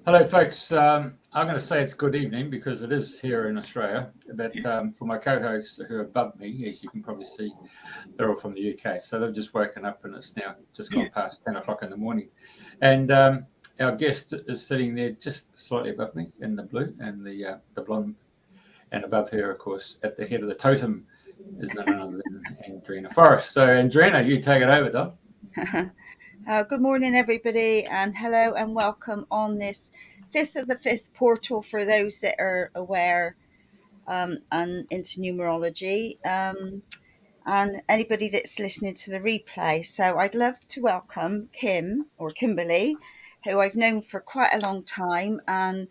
Hello, folks. I'm going to say it's good evening because it is here in Australia. But for my co-hosts who are above me, as you can probably see, they're all from the UK. So they've just woken up and it's now just gone past 10 o'clock in the morning. And our guest is sitting there just slightly above me in the blue and the blonde. And above her, of course, at the head of the totem is none other than Andrena Forrest. So, Andrena, you take it over, Doc. Good morning, everybody, and hello and welcome on this 5th of the 5th portal for those that are aware and into numerology, and anybody that's listening to the replay. So I'd love to welcome Kim or Kimberley, who I've known for quite a long time, and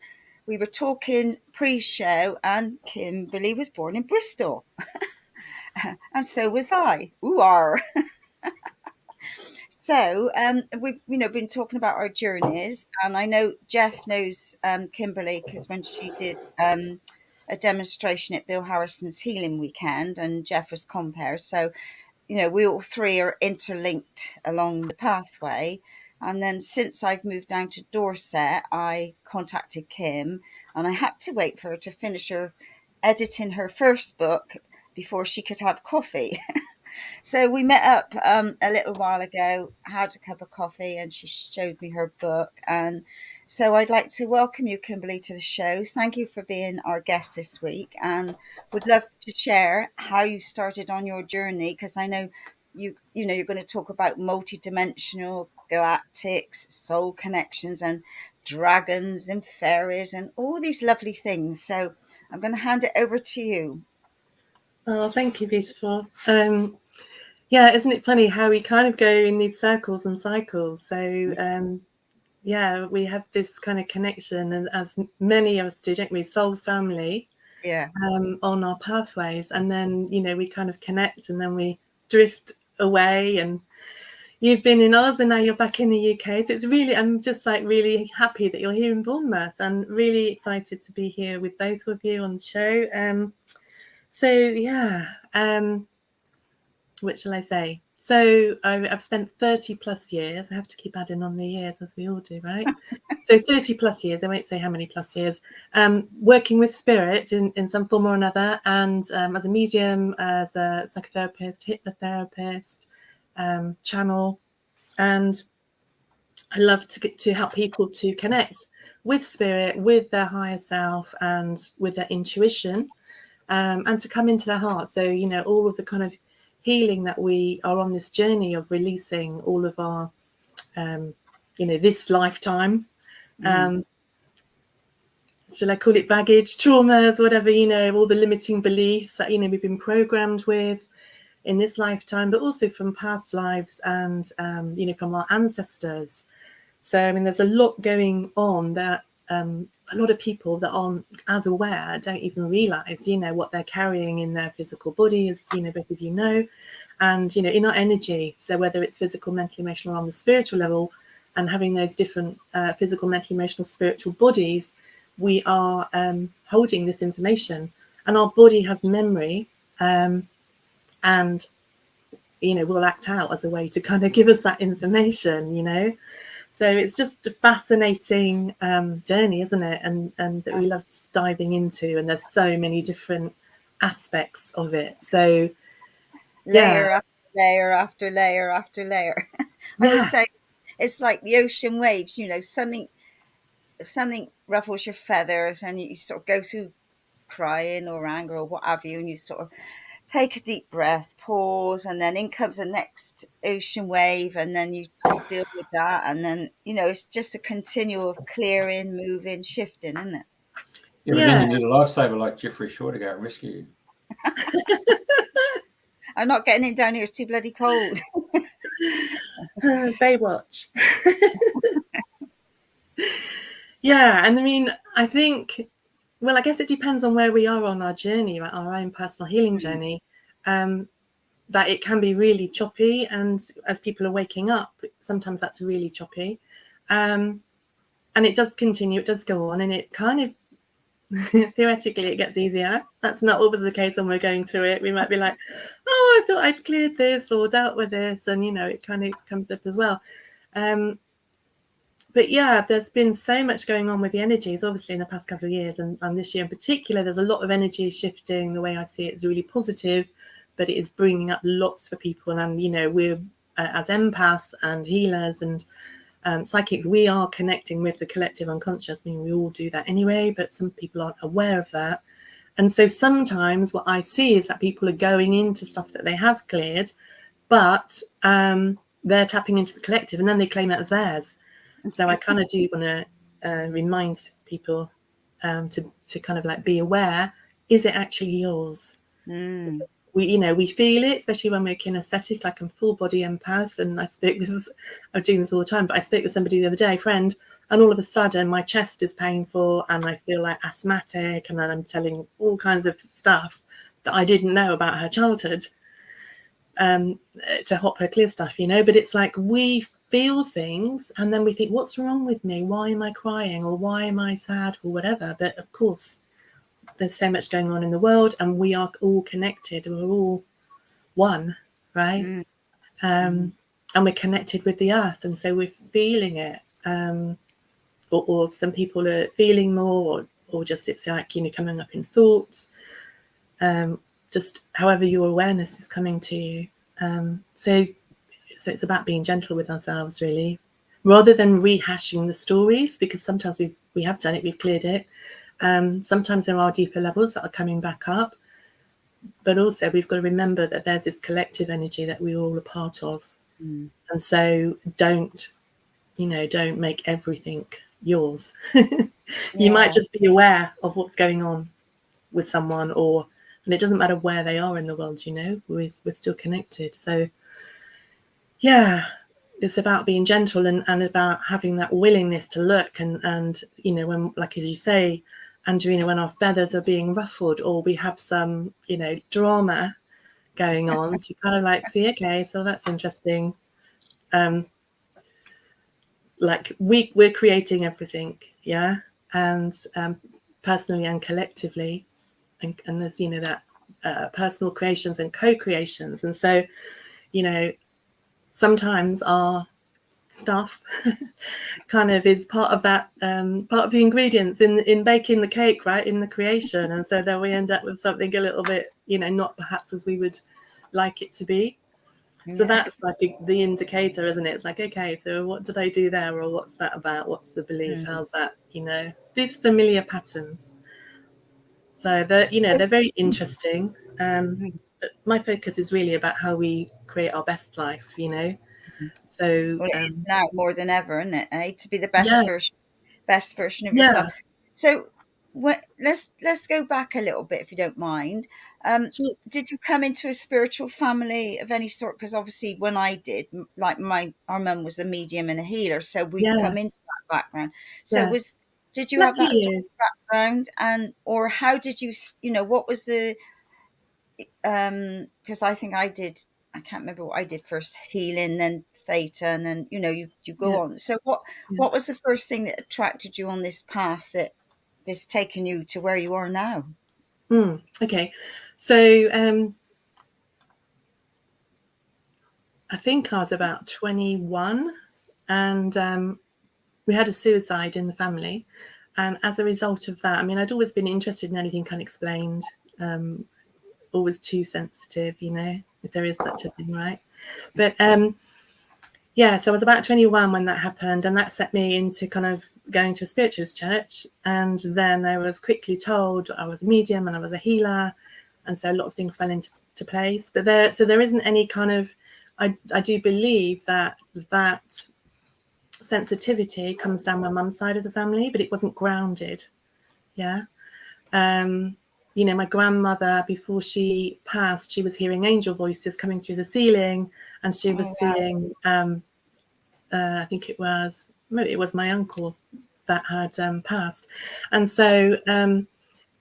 we were talking pre-show, and Kimberley was born in Bristol, and so was I. Ooh, So we've been talking about our journeys, and I know Jeff knows Kimberley because when she did a demonstration at Bill Harrison's Healing Weekend, and Jeff was compere. So we all three are interlinked along the pathway. And then since I've moved down to Dorset, I contacted Kim, and I had to wait for her to finish her editing her first book before she could have coffee. So we met up a little while ago, had a cup of coffee, and she showed me her book. And so I'd like to welcome you, Kimberley, to the show. Thank you for being our guest this week, and would love to share how you started on your journey, because I know you're going to talk about multidimensional galactics, soul connections, and dragons and fairies and all these lovely things. So I'm going to hand it over to you. Oh, thank you, beautiful. Yeah, isn't it funny how we kind of go in these circles and cycles? So, yeah, we have this kind of connection, and as many of us do, don't we? Soul family, Yeah. On our pathways, and then we kind of connect, and then we drift away. And you've been in Oz, and now you're back in the UK. So it's really, I'm just like really happy that you're here in Bournemouth, and really excited to be here with both of you on the show. So yeah. What shall I say? So I've spent 30 plus years. I have to keep adding on the years, as we all do, right? So 30 plus years, I won't say how many plus years, working with spirit in some form or another, and as a medium, as a psychotherapist, hypnotherapist, channel. And I love to help people to connect with spirit, with their higher self, and with their intuition, and to come into their heart. So, all of the kind of healing that we are on this journey of releasing all of our this lifetime, shall I call it baggage, traumas, whatever, all the limiting beliefs that we've been programmed with in this lifetime, but also from past lives and from our ancestors. So I mean, there's a lot going on that a lot of people that aren't as aware don't even realize, what they're carrying in their physical body, as both of you know, and in our energy. So whether it's physical, mental, emotional, or on the spiritual level, and having those different physical, mental, emotional, spiritual bodies, we are holding this information, and our body has memory, and will act out as a way to kind of give us that information. So it's just a fascinating journey, isn't it? And that we love just diving into, and there's so many different aspects of it. So Layer after layer after layer after layer. I always say it's like the ocean waves, something ruffles your feathers and you sort of go through crying or anger or what have you, and you sort of take a deep breath, pause, and then in comes the next ocean wave, and then you deal with that, and then it's just a continual of clearing, moving, shifting, isn't it? Yeah, but then you need a lifesaver like Jeffrey Shaw to go and rescue you. I'm not getting it down here, it's too bloody cold. Baywatch. Yeah, and I mean, I think, well, I guess it depends on where we are on our journey, right? Our own personal healing journey, that it can be really choppy. And as people are waking up, sometimes that's really choppy. And it does continue, it does go on, and it kind of, theoretically, it gets easier. That's not always the case when we're going through it. We might be like, oh, I thought I'd cleared this or dealt with this. And, it kind of comes up as well. but yeah, there's been so much going on with the energies, obviously, in the past couple of years, and this year in particular, there's a lot of energy shifting. The way I see it is really positive, but it is bringing up lots for people. And, you know, we're as empaths and healers and psychics, we are connecting with the collective unconscious. I mean, we all do that anyway, but some people aren't aware of that. And so sometimes what I see is that people are going into stuff that they have cleared, but they're tapping into the collective and then they claim it as theirs. So I kind of do want to remind people to kind of like be aware, is it actually yours? We, you know, we feel it, especially when we're kinesthetic, like I'm full body empath. And I'm doing this all the time, but I spoke with somebody the other day, friend, and all of a sudden my chest is painful and I feel like asthmatic, and then I'm telling all kinds of stuff that I didn't know about her childhood to help her clear stuff, you know. But it's like we feel things and then we think, what's wrong with me? Why am I crying? Or why am I sad? Or whatever. But of course, there's so much going on in the world and we are all connected. We're all one, right? And we're connected with the earth. And so we're feeling it. Or some people are feeling more, or just it's like, you know, coming up in thoughts. Just however your awareness is coming to you. So it's about being gentle with ourselves, really, rather than rehashing the stories, because sometimes we have done it, we've cleared it. Sometimes there are deeper levels that are coming back up, but also we've got to remember that there's this collective energy that we're all a part of. And so don't make everything yours. You might just be aware of what's going on with someone, and it doesn't matter where they are in the world, you know, we're still connected. So yeah, it's about being gentle and about having that willingness to look and you know, when, like as you say, Andrena, when our feathers are being ruffled or we have some, you know, drama going on, to kind of like see, okay, so that's interesting. Like we're creating everything, yeah, and personally and collectively, and there's, you know, that personal creations and co-creations, and so, you know, sometimes our stuff kind of is part of that, part of the ingredients in baking the cake, right, in the creation, and so then we end up with something a little bit, you know, not perhaps as we would like it to be. So that's like the indicator, isn't it? It's like, okay, so what did I do there, or what's that about? What's the belief? How's that, you know, these familiar patterns. So they're, you know, they're very interesting. My focus is really about how we create our best life, you know. So well, it is now more than ever, isn't it? To be the best version of yourself. So let's go back a little bit, if you don't mind. Sure. Did you come into a spiritual family of any sort? Because obviously, when I did, like our mum was a medium and a healer, so we come into that background. So did you have that sort of background, or how did you, you know, what was the because I think I can't remember what I did first, healing, then theta, and then, you know, you go on. So what was the first thing that attracted you on this path that's taken you to where you are now? Okay, so I think I was about 21, and we had a suicide in the family, and as a result of that, I mean, I'd always been interested in anything unexplained, always too sensitive, you know, if there is such a thing, right? But yeah, so I was about 21 when that happened, and that set me into kind of going to a spiritualist church. And then I was quickly told I was a medium and I was a healer, and so a lot of things fell into place. But there isn't any kind of, I do believe that sensitivity comes down my mum's side of the family, but it wasn't grounded. Yeah. You know, my grandmother, before she passed, she was hearing angel voices coming through the ceiling, and she was seeing, I think it was my uncle that had passed. And so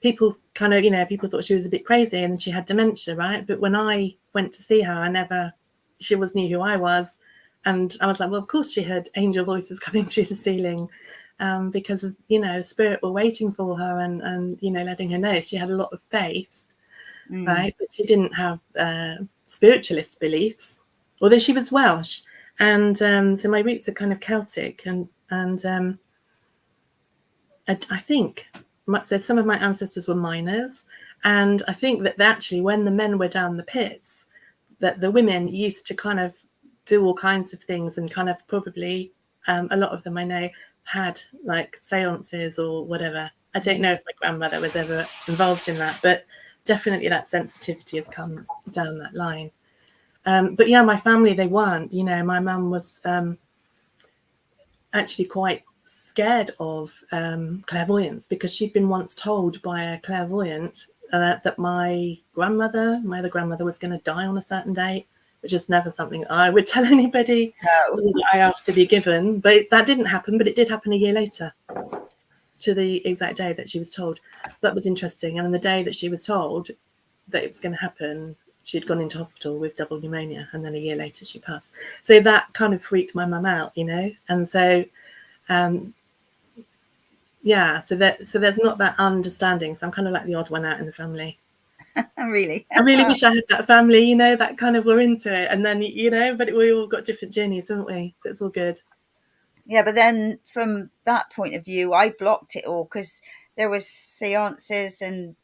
people kind of, you know, people thought she was a bit crazy, and then she had dementia, right? But when I went to see her, she always knew who I was. And I was like, well, of course she heard angel voices coming through the ceiling. Because of, you know, spirit were waiting for her and you know, letting her know. She had a lot of faith, right? But she didn't have spiritualist beliefs, although she was Welsh. And so my roots are kind of Celtic, and And I think so some of my ancestors were miners, and I think that actually when the men were down the pits, that the women used to kind of do all kinds of things, and kind of probably a lot of them I know had like seances or whatever. I don't know if my grandmother was ever involved in that, but definitely that sensitivity has come down that line. But yeah, my family, they weren't, you know, my mum was actually quite scared of clairvoyance, because she'd been once told by a clairvoyant that my other grandmother was going to die on a certain date, which is never something I would tell anybody that I asked to be given. But that didn't happen, but it did happen a year later, to the exact day that she was told. So that was interesting. And on the day that she was told that it was going to happen, she'd gone into hospital with double pneumonia, and then a year later she passed. So that kind of freaked my mum out, you know. And so yeah, so there's not that understanding. So I'm kind of like the odd one out in the family. Really? I really wish I had that family, you know, that kind of were into it. And then, you know, but we all got different journeys, haven't we? So it's all good. Yeah, but then from that point of view, I blocked it all, because there was seances and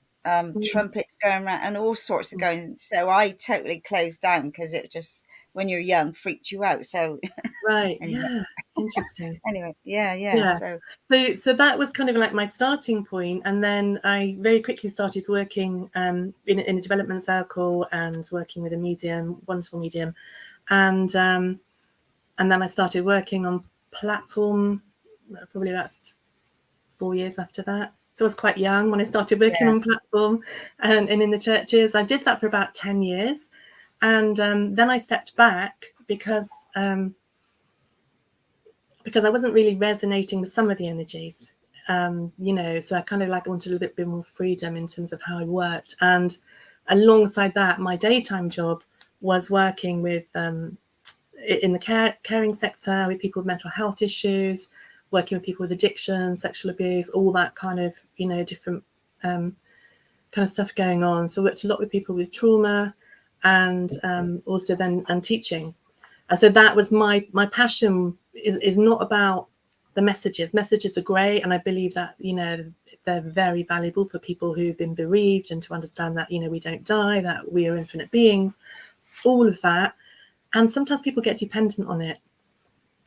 trumpets going around and all sorts of going. So I totally closed down, because it just, when you're young, freaked you out. So Right. anyway. Yeah. Interesting. Anyway, yeah. So that was kind of like my starting point, and then I very quickly started working in a development circle and working with a medium, wonderful medium, and then I started working on platform probably about 4 years after that. So I was quite young when I started working on platform and in the churches. I did that for about 10 years, and then I stepped back because I wasn't really resonating with some of the energies, you know, so I kind of like wanted a little bit more freedom in terms of how I worked. And alongside that, my daytime job was working with, in the caring sector, with people with mental health issues, working with people with addiction, sexual abuse, all that kind of, you know, different kind of stuff going on. So I worked a lot with people with trauma, and also then and teaching. And so that was my passion. Is not about the messages. Messages are great, and I believe that, you know, they're very valuable for people who've been bereaved, and to understand that, you know, we don't die, that we are infinite beings, all of that. And sometimes people get dependent on it,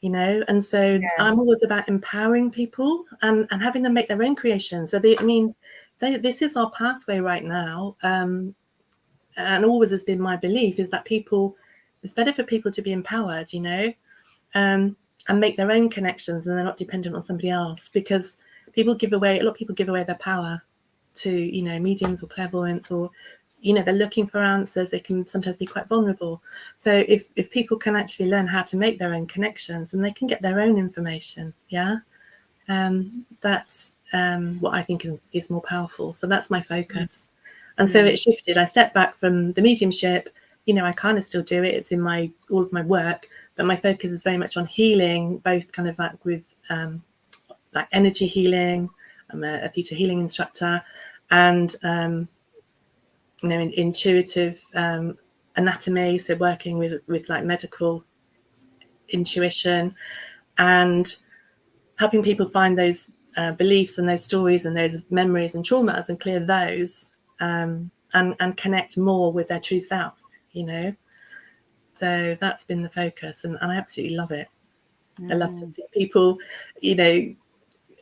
you know, and so I'm always about empowering people and having them make their own creations. So this is our pathway right now, and always has been my belief, is that it's better for people to be empowered, you know, and make their own connections, and they're not dependent on somebody else, because a lot of people give away their power to, you know, mediums or clairvoyants, or, you know, they're looking for answers. They can sometimes be quite vulnerable. So if people can actually learn how to make their own connections, and they can get their own information, that's what I think is more powerful. So that's my focus. And so it shifted. I stepped back from the mediumship. You know, I kind of still do it. It's in all of my work, but my focus is very much on healing, both kind of like with like energy healing. I'm a theta healing instructor, and you know, intuitive anatomy, so working with like medical intuition, and helping people find those beliefs and those stories and those memories and traumas, and clear those, and connect more with their true self, you know. So that's been the focus, and I absolutely love it. I love to see people, you know,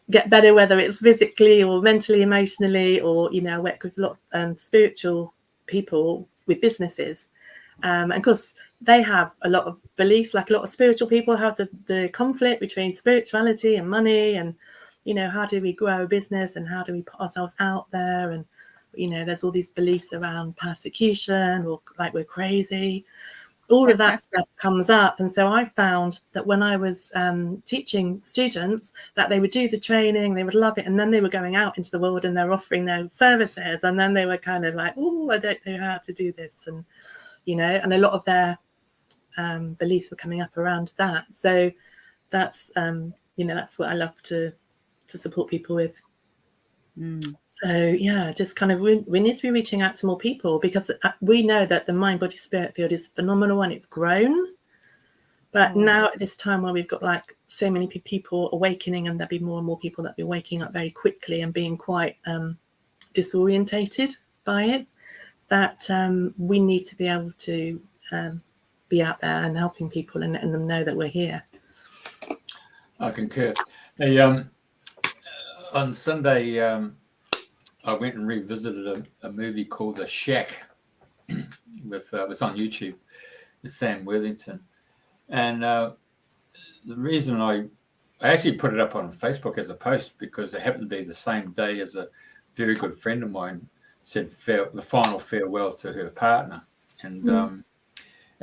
get better, whether it's physically or mentally, emotionally, or, you know, I work with a lot of spiritual people with businesses. And of course, they have a lot of beliefs, like a lot of spiritual people have the conflict between spirituality and money, and, you know, how do we grow a business, and how do we put ourselves out there? And, you know, there's all these beliefs around persecution, or like we're crazy. All of that stuff comes up. And so I found that when I was teaching students, that they would do the training, they would love it, and then they were going out into the world and they're offering their services, and then they were kind of like, oh, I don't know how to do this, and, you know, and a lot of their beliefs were coming up around that. So that's you know, that's what I love to support people with. So yeah, just kind of we need to be reaching out to more people, because we know that the mind body spirit field is phenomenal, and it's grown, But now at this time where we've got like so many people awakening, and there'll be more and more people that'll be waking up very quickly and being quite disorientated by it, that we need to be able to be out there and helping people and letting them know that we're here. I concur. On Sunday, I went and revisited a movie called The Shack with it's on YouTube. It's Sam Worthington, and the reason I actually put it up on Facebook as a post because it happened to be the same day as a very good friend of mine said the final farewell to her partner, and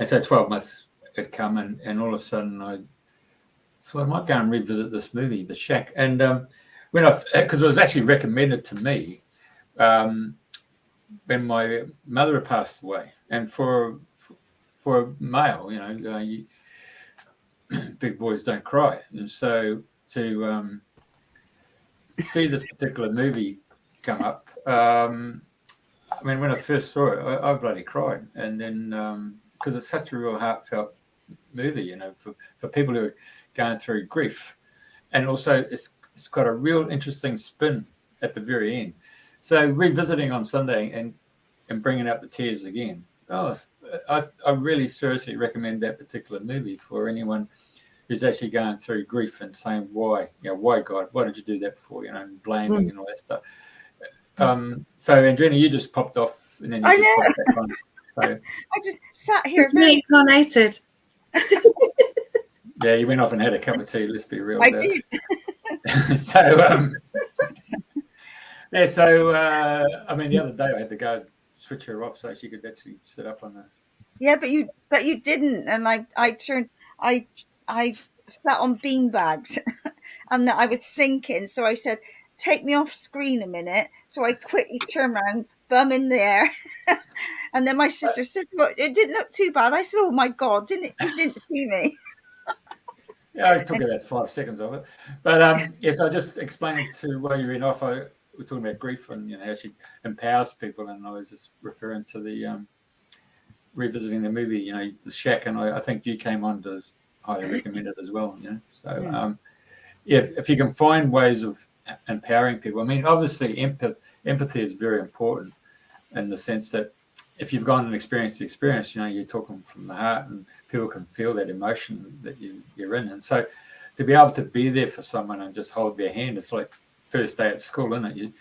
so 12 months had come, and all of a sudden I might go and revisit this movie, The Shack, and because it was actually recommended to me when my mother had passed away, and for a male, big boys don't cry, and so to see this particular movie come up, I mean, when I first saw it, I bloody cried, and then because it's such a real heartfelt movie, for people who are going through grief, and also it's got a real interesting spin at the very end. So revisiting on Sunday and bringing up the tears again. I really seriously recommend that particular movie for anyone who's actually going through grief and saying, why God, why did you do that for, and blaming and all that stuff. So Andrena, you just popped off and then you just popped back on. So I just sat here. It's reincarnated. Yeah, you went off and had a cup of tea. Let's be real. I did. So I mean, the other day I had to go switch her off so she could actually sit up on this. Yeah, but you didn't, and I sat on beanbags, and I was sinking. So I said, "Take me off screen a minute." So I quickly turned around, bum in the air, and then my sister said, "Well, it didn't look too bad." I said, "Oh my God, you didn't see me?" Yeah, I took about 5 seconds of it, but yes, I just explained to while you were off. We're talking about grief and how she empowers people, and I was just referring to the revisiting the movie, The Shack, and I think you came on to highly recommend it as well. So if you can find ways of empowering people, I mean, obviously empathy is very important in the sense that if you've gone and experienced the experience, you're talking from the heart, and people can feel that emotion that you're in. And so to be able to be there for someone and just hold their hand, it's like first day at school, isn't it?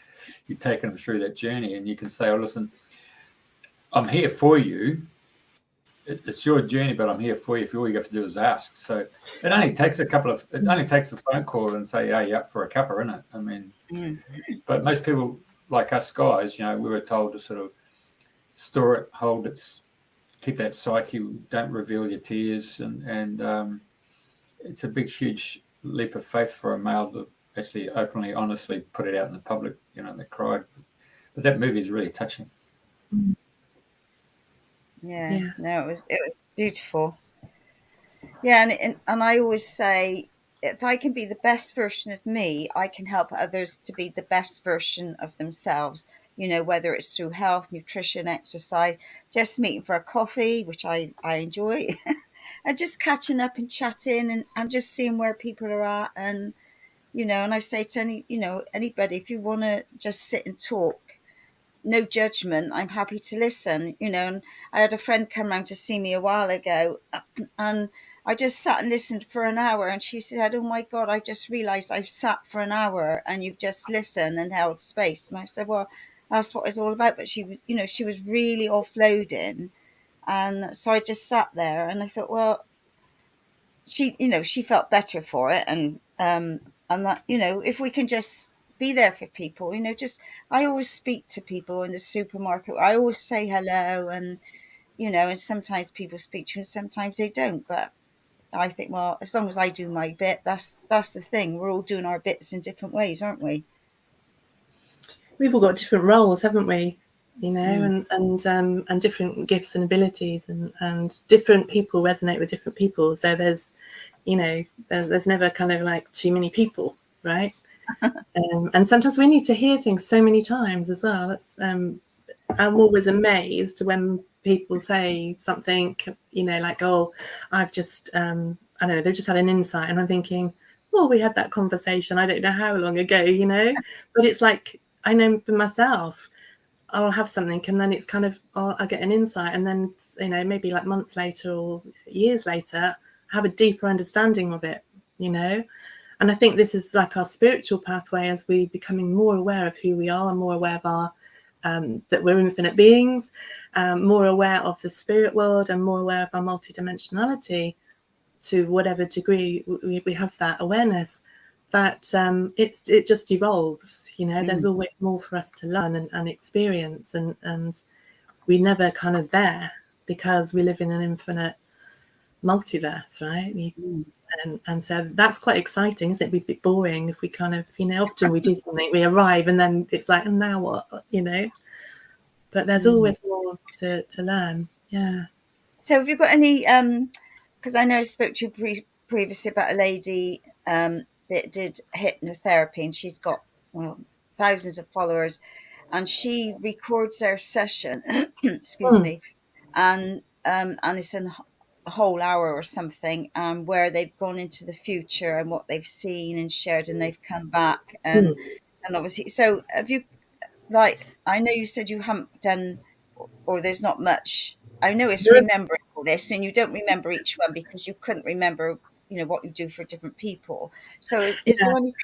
You're taking them through that journey, and you can say, "Oh, listen, I'm here for you. It's your journey, but I'm here for you. If all you have to do is ask." So it only takes a phone call and say, "Hey, you up for a cuppa," isn't it? I mean, but most people like us guys, we were told to sort of store it, hold it, keep that psyche, don't reveal your tears, and it's a big, huge leap of faith for a male to actually openly, honestly put it out in the public. They cried, but that movie is really touching. Yeah. No, it was beautiful. Yeah, and I always say, if I can be the best version of me, I can help others to be the best version of themselves. Whether it's through health, nutrition, exercise, just meeting for a coffee, which I enjoy, and just catching up and chatting and just seeing where people are at. And, and I say to anybody, if you want to just sit and talk, no judgment, I'm happy to listen, and I had a friend come round to see me a while ago, and I just sat and listened for an hour, and she said, "Oh my God, I just realized I've sat for an hour and you've just listened and held space." And I said, "Well, that's what it's all about." But she was really offloading, and so I just sat there and I thought, well, she felt better for it, and that, if we can just be there for people, I always speak to people in the supermarket. I always say hello, and and sometimes people speak to you and sometimes they don't, but I think, well, as long as I do my bit, that's the thing. We're all doing our bits in different ways, aren't we? We've all got different roles, haven't we? And different gifts and abilities, and different people resonate with different people. So there's never kind of like too many people, right? And sometimes we need to hear things so many times as well. That's I'm always amazed when people say something, like, oh, I've just, I don't know, they've just had an insight. And I'm thinking, well, we had that conversation, I don't know how long ago, but it's like, I know for myself, I'll have something and then it's kind of, I'll get an insight. And then, maybe like months later or years later, have a deeper understanding of it, And I think this is like our spiritual pathway as we becoming more aware of who we are and more aware of our, that we're infinite beings, more aware of the spirit world and more aware of our multidimensionality. To whatever degree we have that awareness, that it just evolves. There's always more for us to learn and experience, and we're never kind of there because we live in an infinite multiverse, right? And so that's quite exciting, isn't it? We'd be boring if we kind of, often we do something, we arrive, and then it's like, and now what, But there's always more to learn. Yeah. So have you got any? Because I know I spoke to you previously about a lady that did hypnotherapy, and she's got thousands of followers, and she records their session. Excuse me, and it's a whole hour or something, where they've gone into the future and what they've seen and shared, and they've come back, and obviously. So have you? Like, I know you said you haven't done, or there's not much. I know it's remembering all this, and you don't remember each one because you couldn't remember, what you do for different people. So is there anything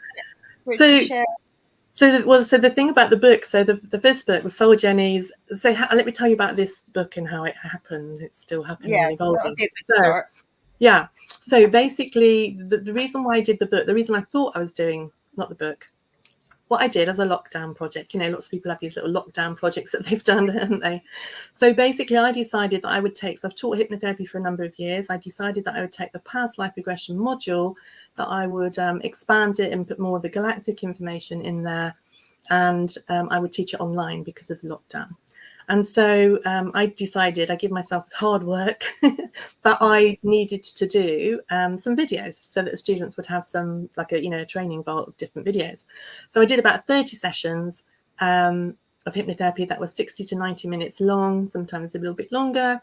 to share? So the thing about the book, so the first book was Soul Journeys. So let me tell you about this book and how it happened. It's still happening and evolving. That would be a good start. Yeah. So basically, the reason why I did the book, the reason I thought I was doing, not the book, what I did as a lockdown project, lots of people have these little lockdown projects that they've done, haven't they? So basically I decided that I would take, so I've taught hypnotherapy for a number of years. I decided that I would take the past life regression module, that I would expand it and put more of the galactic information in there. And I would teach it online because of the lockdown. And so I decided, I give myself hard work, that I needed to do some videos so that the students would have some, like a training vault of different videos. So I did about 30 sessions of hypnotherapy that was 60 to 90 minutes long, sometimes a little bit longer.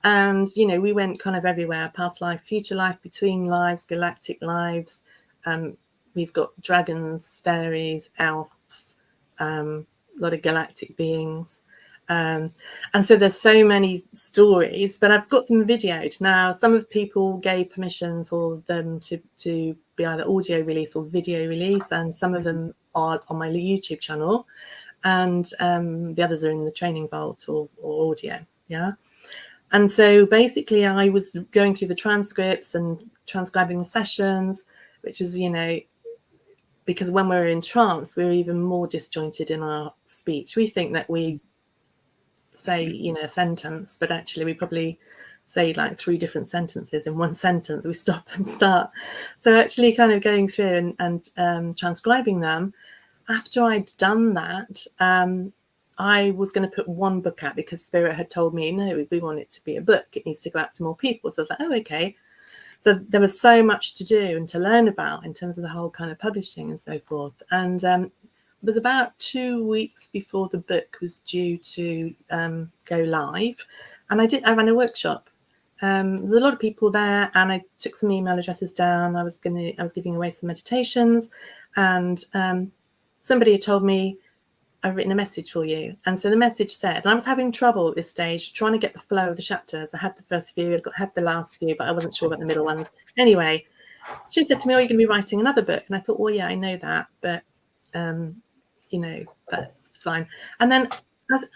And, we went kind of everywhere, past life, future life, between lives, galactic lives. We've got dragons, fairies, elves, a lot of galactic beings. And so there's so many stories, but I've got them videoed. Now, some of the people gave permission for them to be either audio release or video release, and some of them are on my YouTube channel, and the others are in the training vault or audio. Yeah. And so basically I was going through the transcripts and transcribing the sessions, which was, because when we're in trance, we're even more disjointed in our speech. We think that we say, a sentence, but actually we probably say like 3 different sentences in one sentence. We stop and start. So actually kind of going through and transcribing them. After I'd done that, I was going to put one book out because Spirit had told me, no, we want it to be a book. It needs to go out to more people. So I was like, oh, okay. So there was so much to do and to learn about in terms of the whole kind of publishing and so forth. And it was about 2 weeks before the book was due to go live. And I ran a workshop. There's a lot of people there, and I took some email addresses down. I was giving away some meditations, and somebody had told me, I've written a message for you. And so the message said, and I was having trouble at this stage trying to get the flow of the chapters. I had the first few, I had the last few, but I wasn't sure about the middle ones. Anyway, she said to me, oh, you're going to be writing another book. And I thought, well, yeah, I know that, but that's fine. And then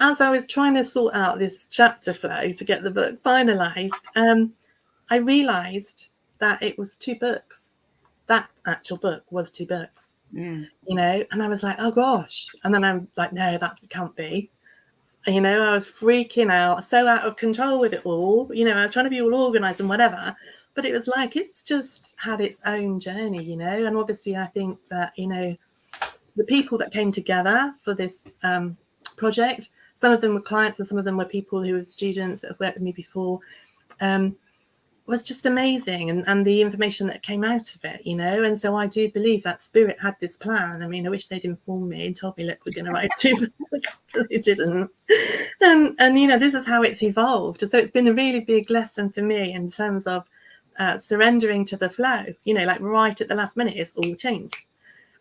as I was trying to sort out this chapter flow to get the book finalized, I realized that it was 2 books. That actual book was 2 books. And I was like, oh gosh. And then I'm like, no, that can't be. And, I was freaking out, so out of control with it all. I was trying to be all organized and whatever, but it was like, it's just had its own journey, and obviously I think that, the people that came together for this project, some of them were clients and some of them were people who were students that have worked with me before. was just amazing, and the information that came out of it, you know. And so I do believe that spirit had this plan. I mean, I wish they'd informed me and told me, look, we're going to write 2 books, but they didn't. And you know, this is how it's evolved. So it's been a really big lesson for me in terms of surrendering to the flow, you know, like right at the last minute it's all changed.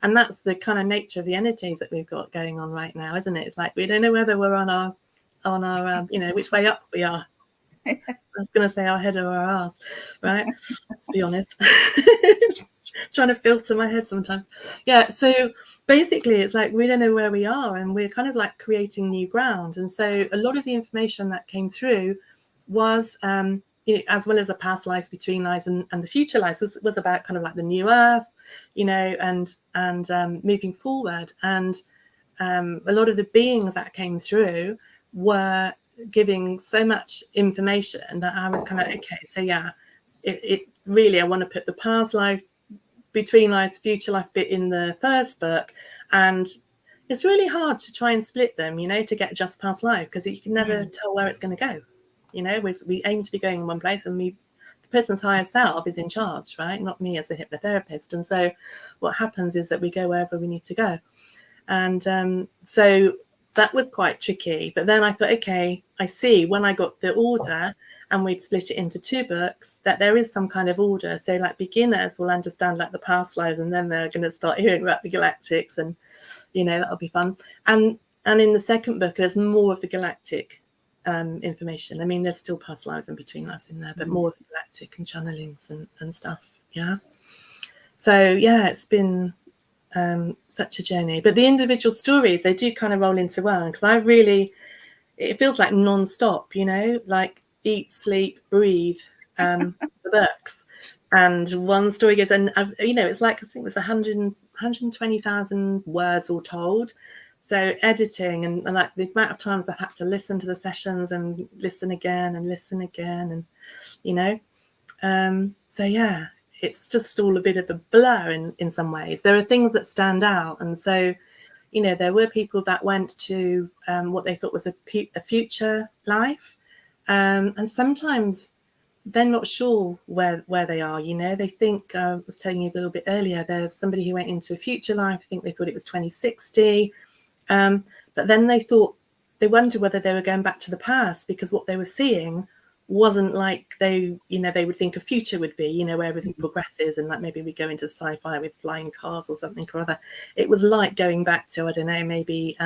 And that's the kind of nature of the energies that we've got going on right now, isn't it? It's like we don't know whether we're on our you know, which way up we are. I was going to say our head or our arse, right? Let's be honest. Trying to filter my head sometimes. Yeah, so basically it's like we don't know where we are, and we're kind of like creating new ground. And so a lot of the information that came through was, you know, as well as the past lives, between lives, and the future lives, was about kind of like the new earth, you know, and moving forward. And a lot of the beings that came through were giving so much information that I was kind of, okay, so yeah, it really, I want to put the past life, between lives, future life bit in the first book. And it's really hard to try and split them, you know, to get just past life, because you can never tell where it's going to go. You know, we aim to be going in one place, and the person's higher self is in charge, right? Not me as a hypnotherapist. And so what happens is that we go wherever we need to go. And so that was quite tricky. But then I thought, okay, I see, when I got the order and we'd split it into 2 books, that there is some kind of order. So like beginners will understand like the past lives, and then they're going to start hearing about the galactics, and, you know, that'll be fun. And in the second book, there's more of the galactic information. I mean, there's still past lives and between lives in there, but more of the galactic and channelings and stuff. Yeah. So yeah, it's been such a journey. But the individual stories, they do kind of roll into one, because I really, it feels like non-stop, you know, like eat, sleep, breathe, the books. And one story goes, and you know, it's like, I think it was 120,000 words all told. So editing and like the amount of times I've had to listen to the sessions and listen again, and you know, so yeah, it's just all a bit of a blur in some ways. There are things that stand out. And so, you know, there were people that went to what they thought was a future life. And sometimes they're not sure where they are, you know. They think, I was telling you a little bit earlier, there's somebody who went into a future life. I think they thought it was 2060. But then they wonder whether they were going back to the past, because what they were seeing wasn't like they would think a future would be, you know, where everything progresses, and like maybe we go into sci-fi with flying cars or something or other. It was like going back to, I don't know, maybe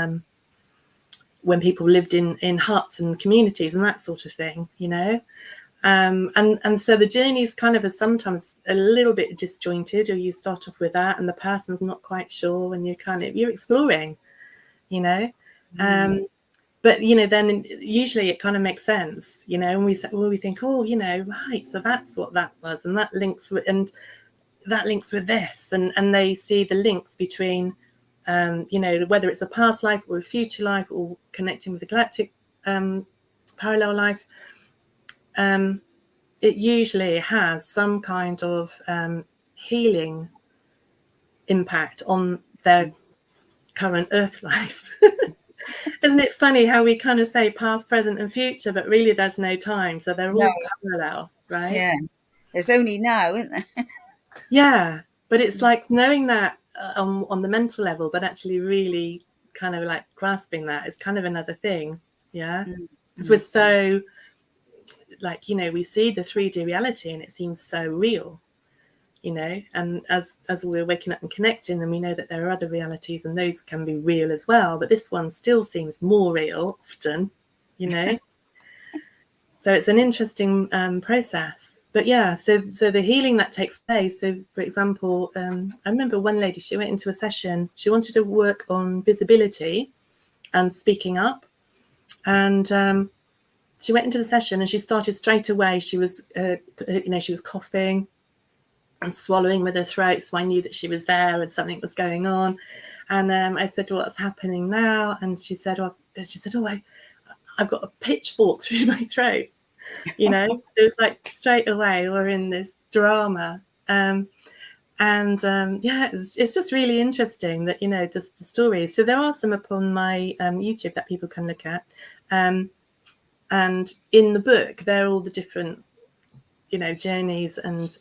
when people lived in huts and communities and that sort of thing, you know. And so the journeys kind of are sometimes a little bit disjointed, or you start off with that and the person's not quite sure, and you're exploring, you know. But, you know, then usually it kind of makes sense, you know, and we think, oh, you know, right, so that's what that was, and that links with this, and they see the links between, you know, whether it's a past life or a future life, or connecting with the galactic parallel life. It usually has some kind of healing impact on their current Earth life. Isn't it funny how we kind of say past, present and future, but really there's no time, so they're all parallel, right? Yeah, there's only now, isn't there? Yeah, but it's like knowing that on the mental level, but actually really kind of like grasping that is kind of another thing. Yeah, because we're so, like, you know, we see the 3D reality and it seems so real, you know, and as we're waking up and connecting, then we know that there are other realities, and those can be real as well, but this one still seems more real often, you know. So it's an interesting process. But yeah, so the healing that takes place, so for example, I remember one lady, she went into a session, she wanted to work on visibility and speaking up, and she went into the session and she started straight away, she was you know, she was coughing and swallowing with her throat, so I knew that she was there and something was going on. And I said, what's happening now? And she said, I've got a pitchfork through my throat, you know. So it was like straight away we're in this drama. Yeah, it's just really interesting that, you know, just the stories. So there are some upon my YouTube that people can look at, and in the book they're all the different journeys, and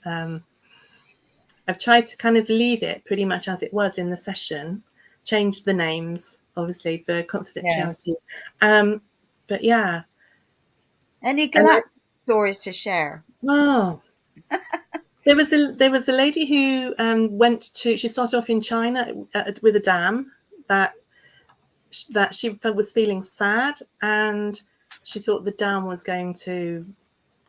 I've tried to kind of leave it pretty much as it was in the session, changed the names obviously for confidentiality. But yeah. Any galactic stories to share? Oh, there was a lady who she started off in China with a dam that she was feeling sad, and she thought the dam was going to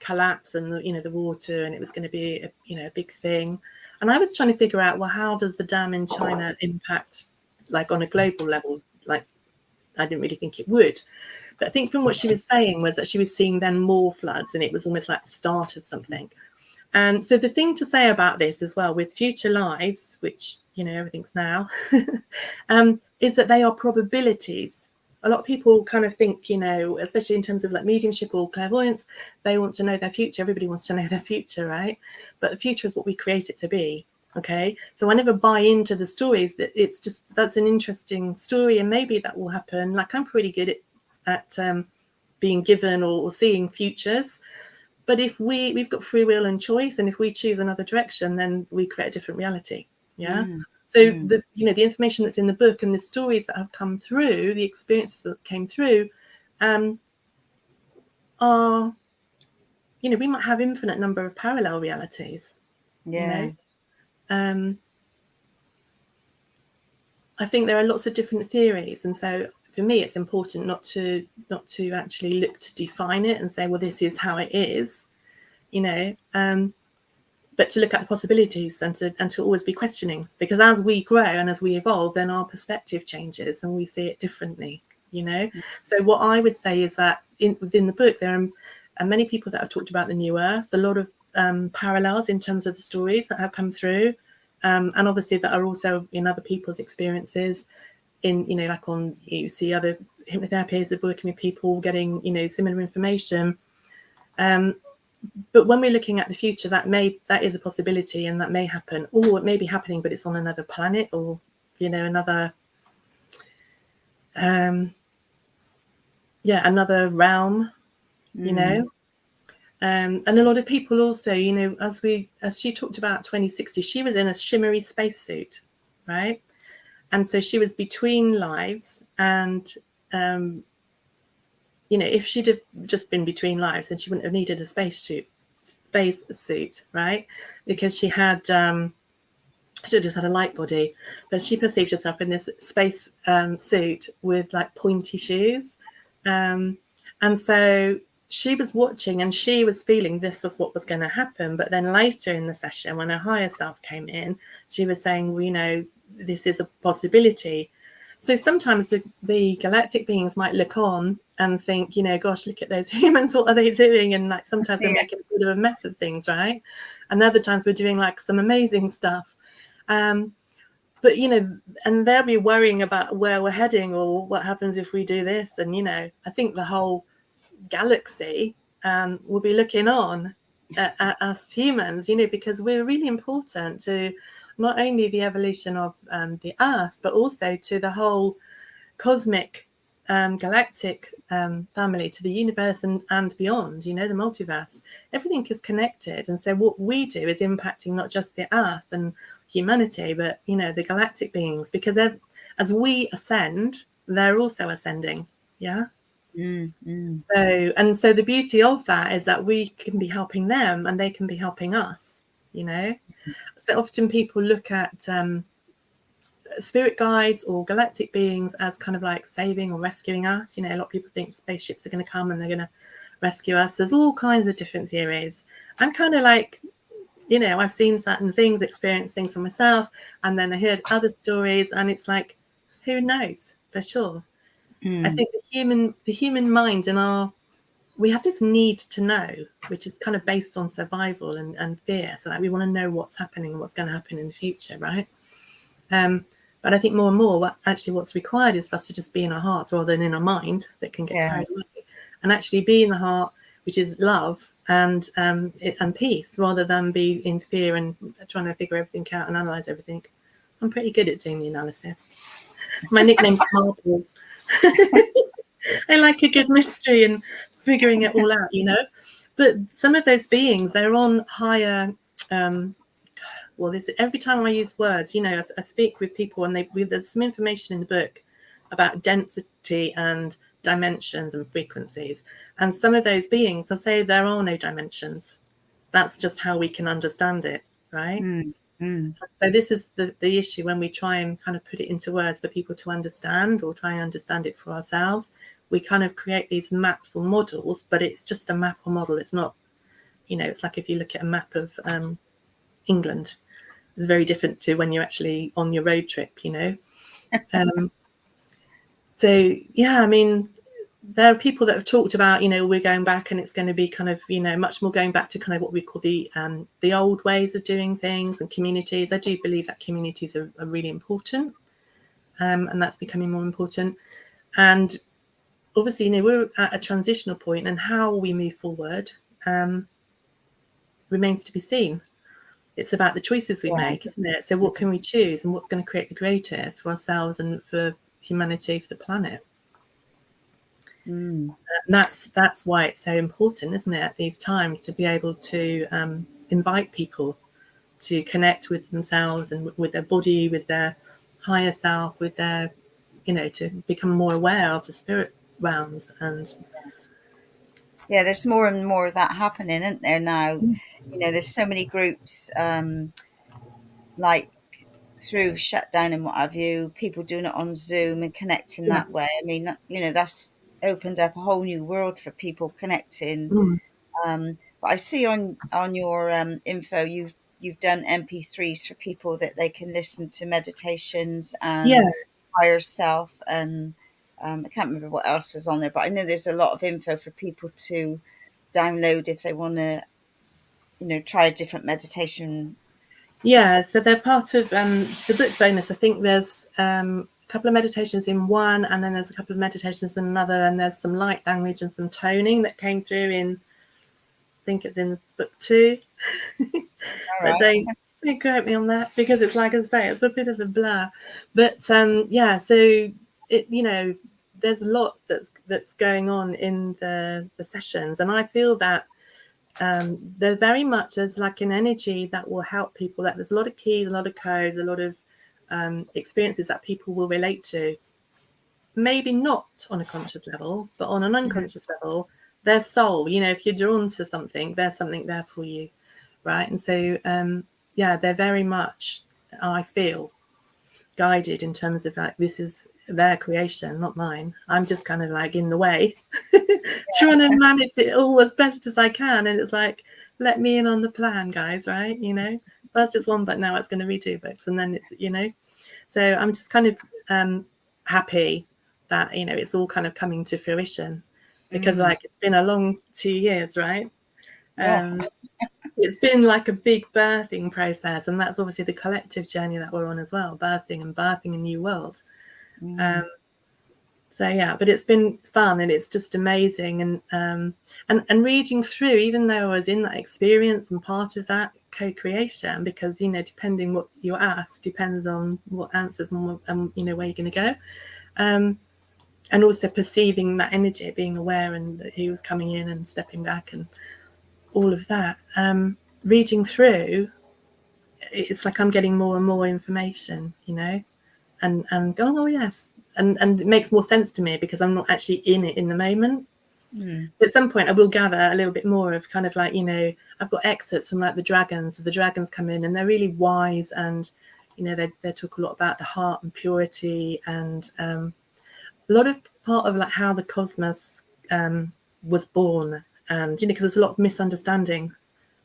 collapse, and the water, and it was going to be a big thing. And I was trying to figure out, well, how does the dam in China impact, like, on a global level? Like, I didn't really think it would. But I think from what she was saying was that she was seeing then more floods, and it was almost like the start of something. And so the thing to say about this as well, with future lives, which, everything's now, is that they are probabilities. A lot of people kind of think, especially in terms of like mediumship or clairvoyance, they want to know their future. Everybody wants to know their future, right? But the future is what we create it to be. Okay, so I never buy into the stories that it's just, that's an interesting story, and maybe that will happen. Like, I'm pretty good at being given or seeing futures. But if we've got free will and choice, and if we choose another direction, then we create a different reality. Yeah. So the information that's in the book and the stories that have come through, the experiences that came through, are, we might have infinite number of parallel realities. Yeah. I think there are lots of different theories, and so for me, it's important not to actually look to define it and say, well, this is how it is, but to look at the possibilities and to always be questioning, because as we grow and as we evolve, then our perspective changes and we see it differently, So what I would say is that within the book, there are many people that have talked about the new earth, a lot of parallels in terms of the stories that have come through, and obviously that are also in other people's experiences. Like you see other hypnotherapists are working with people getting similar information, but when we're looking at the future, that is a possibility, and that may happen, or it may be happening, but it's on another planet, or another another realm, and a lot of people also, as she talked about 2060, she was in a shimmery spacesuit, right? And so she was between lives, and if she'd have just been between lives, then she wouldn't have needed a spacesuit, right? Because she had she just had a light body, but she perceived herself in this space suit with like pointy shoes, and so she was watching and she was feeling this was what was going to happen. But then later in the session, when her higher self came in, she was saying, well, this is a possibility. So sometimes the galactic beings might look on and think, gosh, look at those humans, what are they doing? And like sometimes they're making a bit of a mess of things, right? And other times we're doing like some amazing stuff. But and they'll be worrying about where we're heading or what happens if we do this. And I think the whole galaxy will be looking on at us humans, because we're really important to not only the evolution of the earth, but also to the whole cosmic galactic family, to the universe and beyond, the multiverse. Everything is connected. And so what we do is impacting not just the earth and humanity, but the galactic beings, because as we ascend, they're also ascending. So the beauty of that is that we can be helping them and they can be helping us. So often people look at spirit guides or galactic beings as kind of like saving or rescuing us. A lot of people think spaceships are going to come and they're going to rescue us. There's all kinds of different theories. I'm kind of like, I've seen certain things, experienced things for myself, and then I heard other stories, and it's like, who knows for sure? I think the human mind and we have this need to know, which is kind of based on survival and fear, so that we want to know what's happening and what's going to happen in the future, right? But I think more and more, what's required is for us to just be in our hearts rather than in our mind that can get carried away, and actually be in the heart, which is love and peace, rather than be in fear and trying to figure everything out and analyze everything. I'm pretty good at doing the analysis. My nickname's Marbles. I like a good mystery and figuring it all out, but some of those beings, they're on higher. Well, this every time I use words, you know, I speak with people, and there's some information in the book about density and dimensions and frequencies. And some of those beings, I'll say there are no dimensions. That's just how we can understand it, right? So this is the issue when we try and kind of put it into words for people to understand, or try and understand it for ourselves. We kind of create these maps or models, but it's just a map or model. It's not, you know, it's like if you look at a map of England, it's very different to when you're actually on your road trip, you know. So yeah, I mean, there are people that have talked about, you know, we're going back, and it's going to be kind of, you know, much more going back to kind of what we call the old ways of doing things, and communities. I do believe that communities are really important, and that's becoming more important. And obviously, you know, we're at a transitional point, and how we move forward remains to be seen. It's about the choices we make, isn't it? So what can we choose, and what's going to create the greatest for ourselves and for humanity, for the planet? And that's why it's so important, isn't it, at these times, to be able to invite people to connect with themselves and with their body, with their higher self, with their, you know, to become more aware of the spirit realms. And yeah, there's more and more of that happening, isn't there now? You know, there's so many groups, like through shutdown and what have you, people doing it on Zoom and connecting that way. I mean, that, you know, that's opened up a whole new world for people connecting. But I see on your info, you've done MP3s for people that they can listen to meditations and higher self, and I can't remember what else was on there, but I know there's a lot of info for people to download if they want to, you know, try a different meditation. Yeah, so they're part of the book bonus. I think there's a couple of meditations in one, and then there's a couple of meditations in another, and there's some light language and some toning that came through in, I think it's in book 2. But don't quote me on that, because it's, like I say, it's a bit of a blur. But yeah, so it, you know, there's lots that's going on in the sessions, and I feel that they're very much as like an energy that will help people. That there's a lot of keys, a lot of codes, a lot of experiences that people will relate to. Maybe not on a conscious level, but on an unconscious level, their soul. You know, if you're drawn to something, there's something there for you, right? And so, yeah, they're very much, I feel, guided in terms of like, this is their creation, not mine. I'm just kind of like in the way, trying to manage it all as best as I can. And it's like, let me in on the plan, guys, right? You know, first it's one book, now it's going to be 2 books, and then it's, you know, so I'm just kind of happy that, you know, it's all kind of coming to fruition, because like it's been a long 2 years, right? It's been like a big birthing process, and that's obviously the collective journey that we're on as well, birthing a new world. So yeah, but it's been fun, and it's just amazing, and reading through, even though I was in that experience and part of that co-creation, because, you know, depending what you're asked depends on what answers and you know, where you're going to go, and also perceiving that energy, being aware, and that he was coming in and stepping back and all of that. Reading through, it's like I'm getting more and more information, you know, and going, oh yes, and it makes more sense to me because I'm not actually in it in the moment. So at some point I will gather a little bit more of kind of like, you know, I've got excerpts from like the dragons come in, and they're really wise, and, you know, they talk a lot about the heart and purity, and a lot of part of like how the cosmos was born, and, you know, because there's a lot of misunderstanding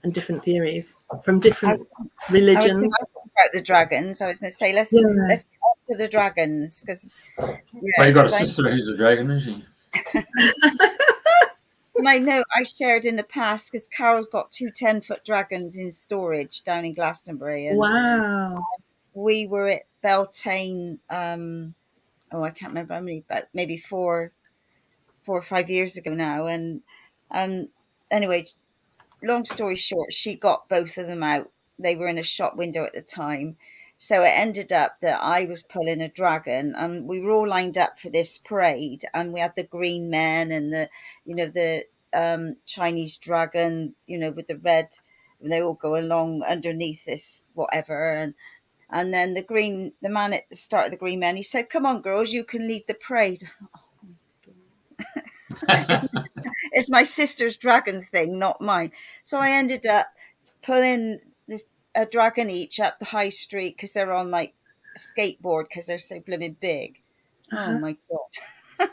and different theories from different religions. I was going to ask about the dragons. I was going to say, let's get on to the dragons, because well, you've got a sister who's a dragon, isn't she? And I know I shared in the past, because Carol's got 2 10-foot dragons in storage down in Glastonbury. And wow. We were at Beltane, I can't remember how many, but maybe 4 or 5 years ago now. And anyway, long story short, she got both of them out. They were in a shop window at the time. So it ended up that I was pulling a dragon, and we were all lined up for this parade, and we had the green men and the, you know, the Chinese dragon, you know, with the red, and they all go along underneath this whatever, and then the man at the start of the Green Man, he said, "Come on, girls, you can lead the parade." it's, it's my sister's dragon thing, not mine. So I ended up pulling a dragon each up the high street because they're on like a skateboard because they're so blooming big. Oh my god!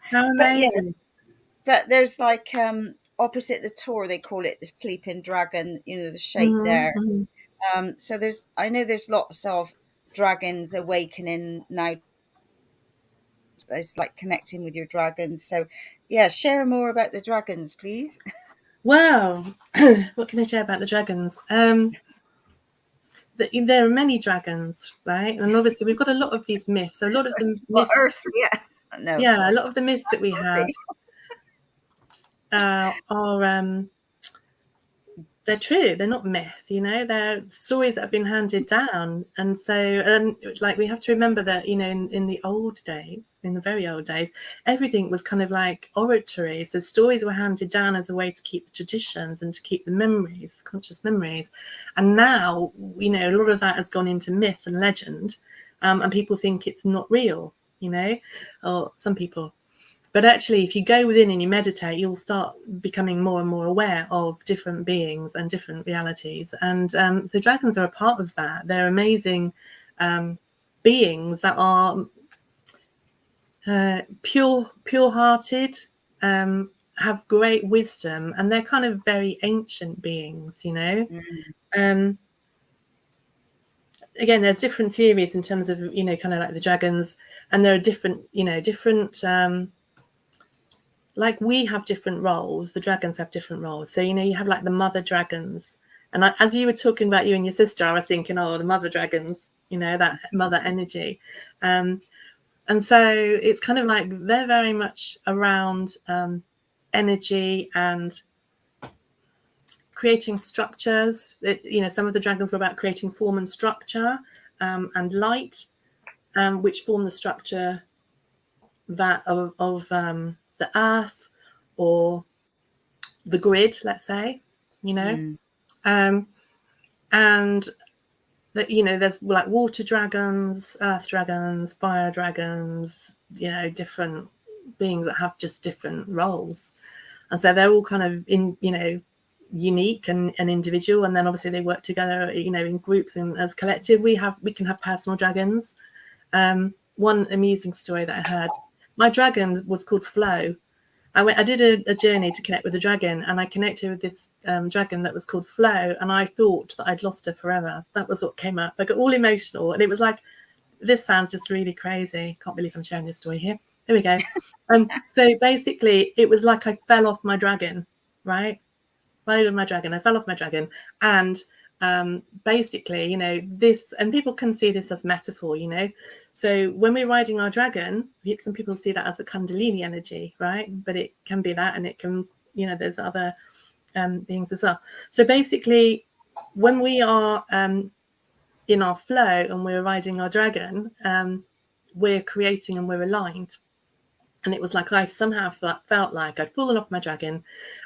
How But yes, amazing. but there's like opposite the tour, they call it the sleeping dragon. You know, the shape there. So I know there's lots of dragons awakening now. It's like connecting with your dragons. So yeah, share more about the dragons, please. Well, what can I share about the dragons? There are many dragons, right? And obviously we've got a lot of these myths. So a lot of the Well, myths, Earth, yeah. No, a lot of the myths that we have are they're true. They're not myth, you know. They're stories that have been handed down, and so like we have to remember that, you know, in the old days, in the very old days, everything was kind of like oratory. So stories were handed down as a way to keep the traditions and to keep the memories, conscious memories. And now, you know, a lot of that has gone into myth and legend, and people think it's not real, you know, or some people. But actually, if you go within and you meditate, you'll start becoming more and more aware of different beings and different realities. And so dragons are a part of that. They're amazing beings that are pure-hearted, have great wisdom, and they're kind of very ancient beings, you know. Again, there's different theories in terms of, you know, kind of like the dragons, and there are different, you know, like we have different roles, the dragons have different roles. So, you know, you have like the mother dragons. And as you were talking about you and your sister, I was thinking, oh, the mother dragons, you know, that mother energy. And so it's kind of like they're very much around energy and creating structures. You know, some of the dragons were about creating form and structure and light, which form the structure that of the earth or the grid, let's say, you know. And that, you know, there's like water dragons, earth dragons, fire dragons, you know, different beings that have just different roles. And so they're all kind of in, you know, unique and individual, and then obviously they work together, you know, in groups and as collective. We can have personal dragons. One amusing story that I heard, my dragon was called Flo. I did a journey to connect with the dragon, and I connected with this dragon that was called Flo, and I thought that I'd lost her forever. That was what came up. I got all emotional, and it was like, this sounds just really crazy. Can't believe I'm sharing this story here. Here we go. So basically, it was like I fell off my dragon, right? I fell off my dragon, and basically, you know, this, and people can see this as metaphor, you know. So when we're riding our dragon, some people see that as a Kundalini energy, right? But it can be that, and it can, you know, there's other things as well. So basically, when we are in our flow and we're riding our dragon, we're creating and we're aligned. And it was like I somehow felt like I'd fallen off my dragon,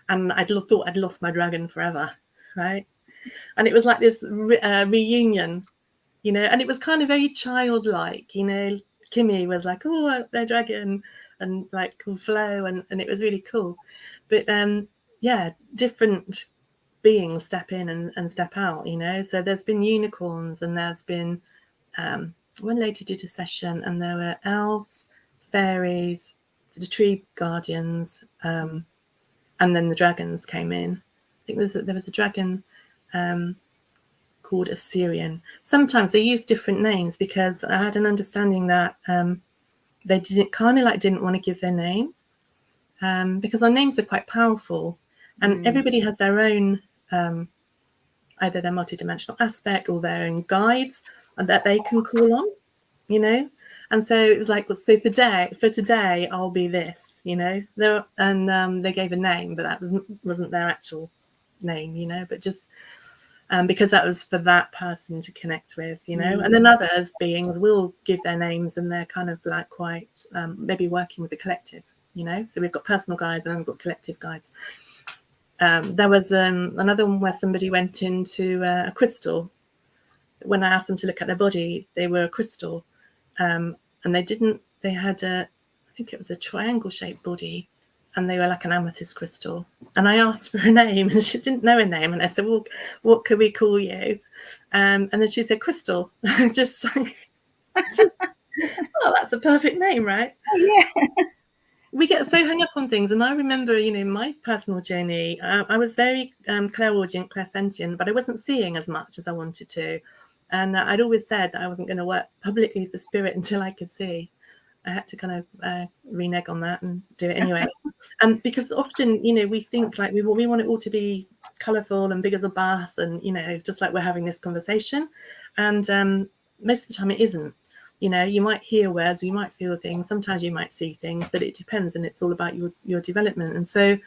and I thought I'd lost my dragon forever, right? And it was like this reunion, you know, and it was kind of very childlike, you know. Kimmy was like, oh, their dragon, and like Flo, and it was really cool. But yeah, different beings step in and step out, you know. So there's been unicorns, and there's been one lady did a session, and there were elves, fairies, the tree guardians, and then the dragons came in. I think there was a dragon called Assyrian. Sometimes they use different names, because I had an understanding that they didn't want to give their name, because our names are quite powerful, and everybody has their own either their multidimensional aspect or their own guides, and that they can call on, you know. And so it was like, well, so for today I'll be this, you know. They gave a name, but that wasn't their actual name, you know, but just because that was for that person to connect with, you know. And then others beings will give their names, and they're kind of like quite maybe working with the collective, you know. So we've got personal guides and then we've got collective guides. There was another one where somebody went into a crystal. When I asked them to look at their body, they were a crystal, and they had I think it was a triangle shaped body, and they were like an amethyst crystal. And I asked for a name, and she didn't know a name. And I said, well, what could we call you? And then she said, Crystal. just, oh, that's a perfect name, right? Oh, yeah. We get so hung up on things. And I remember, you know, my personal journey, I was very clairaudient, clairsentient, but I wasn't seeing as much as I wanted to. And I'd always said that I wasn't going to work publicly for spirit until I could see. I had to kind of renege on that and do it anyway. And because often, you know, we think like we want it all to be colourful and big as a bus, and, you know, just like we're having this conversation. And most of the time it isn't. You know, you might hear words, you might feel things, sometimes you might see things, but it depends, and it's all about your development. And so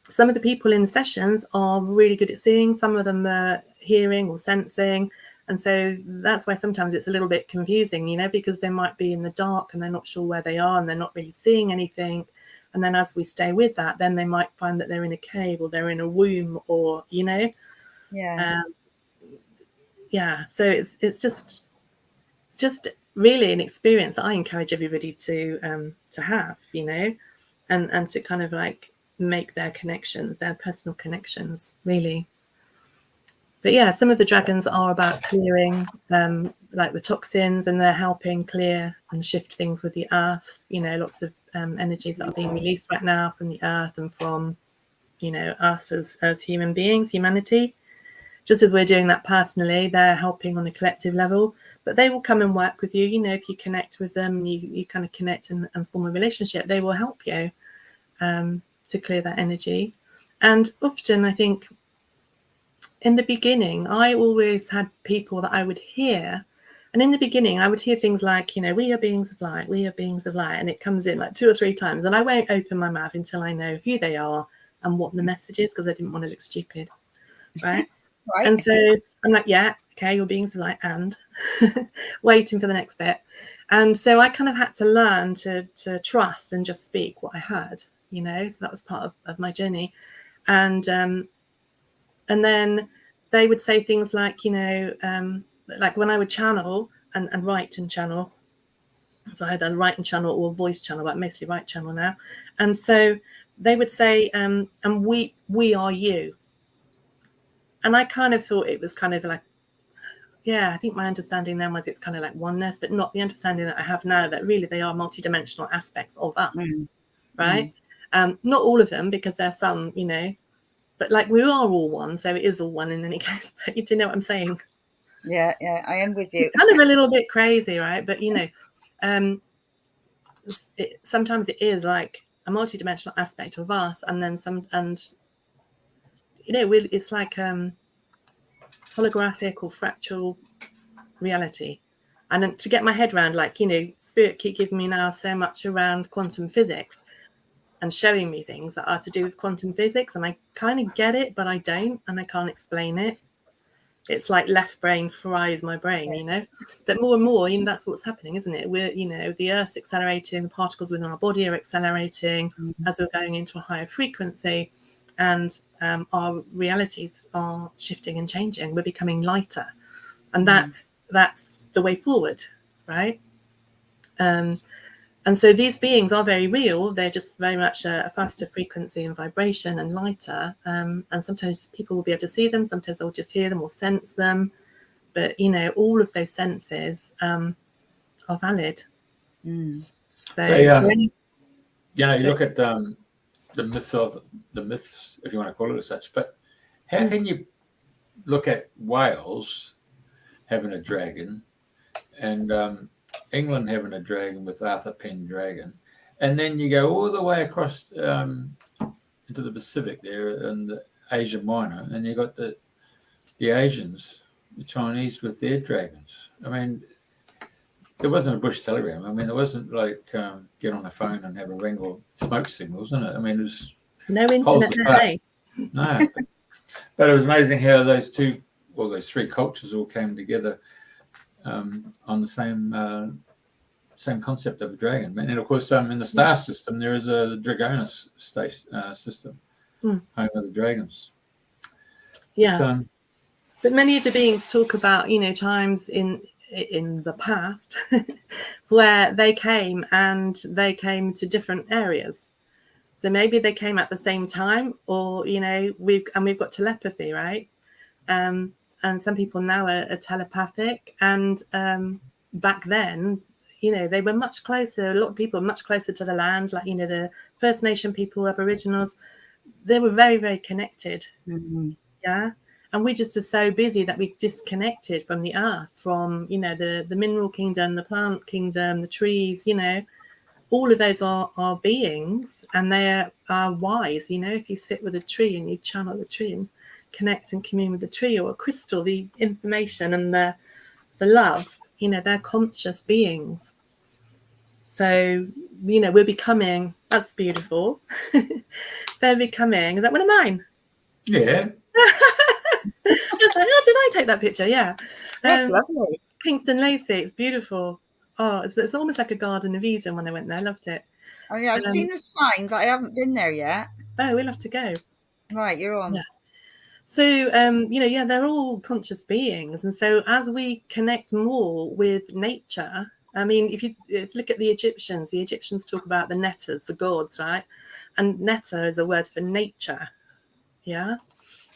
some of the people in sessions are really good at seeing, some of them are hearing or sensing. And so that's why sometimes it's a little bit confusing, you know, because they might be in the dark and they're not sure where they are and they're not really seeing anything. And then as we stay with that, then they might find that they're in a cave or they're in a womb, or, you know. Yeah. So it's just really an experience that I encourage everybody to have, you know, and to kind of like make their connections, their personal connections, really. But yeah, some of the dragons are about clearing like the toxins, and they're helping clear and shift things with the earth. You know, lots of energies that are being released right now from the earth and from, you know, us as human beings, humanity. Just as we're doing that personally, they're helping on a collective level, but they will come and work with you. You know, if you connect with them, you kind of connect and form a relationship, they will help you to clear that energy. And often I think in the beginning, I always had people that I would hear. And in the beginning, I would hear things like, you know, we are beings of light, we are beings of light. And it comes in like 2 or 3 times. And I won't open my mouth until I know who they are and what the message is, because I didn't want to look stupid. Right. Right. And so I'm like, yeah, okay, you're beings of light, and waiting for the next bit. And so I kind of had to learn to trust and just speak what I heard, you know. So that was part of my journey. And then they would say things like, you know, like when I would channel and write and channel. So I had a write and channel or voice channel, but mostly write channel now. And so they would say, and we are you. And I kind of thought it was kind of like, yeah, I think my understanding then was it's kind of like oneness, but not the understanding that I have now, that really they are multidimensional aspects of us, right? Not all of them, because there's some, you know, but like we are all one, so it is all one in any case. But do you know what I'm saying? Yeah, I am with you. It's kind of a little bit crazy, right? But you know, sometimes it is like a multidimensional aspect of us, and then some, and you know, it's like holographic or fractal reality. And then to get my head around, like, you know, spirit keep giving me now so much around quantum physics and showing me things that are to do with quantum physics, and I kind of get it, but I don't, and I can't explain it. It's like left brain fries my brain, you know. But more and more, you know, that's what's happening, isn't it? We're, you know, the Earth's accelerating, the particles within our body are accelerating as we're going into a higher frequency, and our realities are shifting and changing. We're becoming lighter, and that's the way forward, right? And so these beings are very real. They're just very much a faster frequency and vibration and lighter. And sometimes people will be able to see them. Sometimes they'll just hear them or sense them. But, you know, all of those senses are valid. So you know, you look at the myths, if you want to call it as such. But how can you look at Wales having a dragon and England having a dragon with Arthur Pendragon, and then you go all the way across into the Pacific there and the Asia Minor, and you got the Asians, the Chinese with their dragons. I mean, there wasn't a bush telegram. I mean, it wasn't like get on the phone and have a ring or smoke signals, isn't it? I mean, it was no internet today. No, but it was amazing how those three cultures all came together on the same same concept of a dragon. And then, of course, in the star system, there is a Dragonus system, home of the dragons. Yeah. But many of the beings talk about, times in the past where they came to different areas. So maybe they came at the same time, or we've got telepathy, right? And some people now are telepathic, and back then, they were much closer. A lot of people are much closer to the land, like the First Nation people, Aboriginals. They were very, very connected. Yeah. And we just are so busy that we disconnected from the earth, from, the mineral kingdom, the plant kingdom, the trees, all of those are beings, and they are wise. If you sit with a tree and you channel the tree and connect and commune with the tree, or a crystal, the information and the love, they're conscious beings. So, we're becoming, that's beautiful. They're becoming, is that one of mine? Yeah. I was like, oh, did I take that picture? Yeah. That's lovely. It's Kingston Lacey. It's beautiful. Oh, it's almost like a Garden of Eden when I went there. I loved it. Oh, yeah, I've seen the sign, but I haven't been there yet. Oh, we'll have to go. Right, you're on. Yeah. So, they're all conscious beings. And so as we connect more with nature, I mean, if you look at the Egyptians talk about the netters, the gods, right? And netta is a word for nature. Yeah.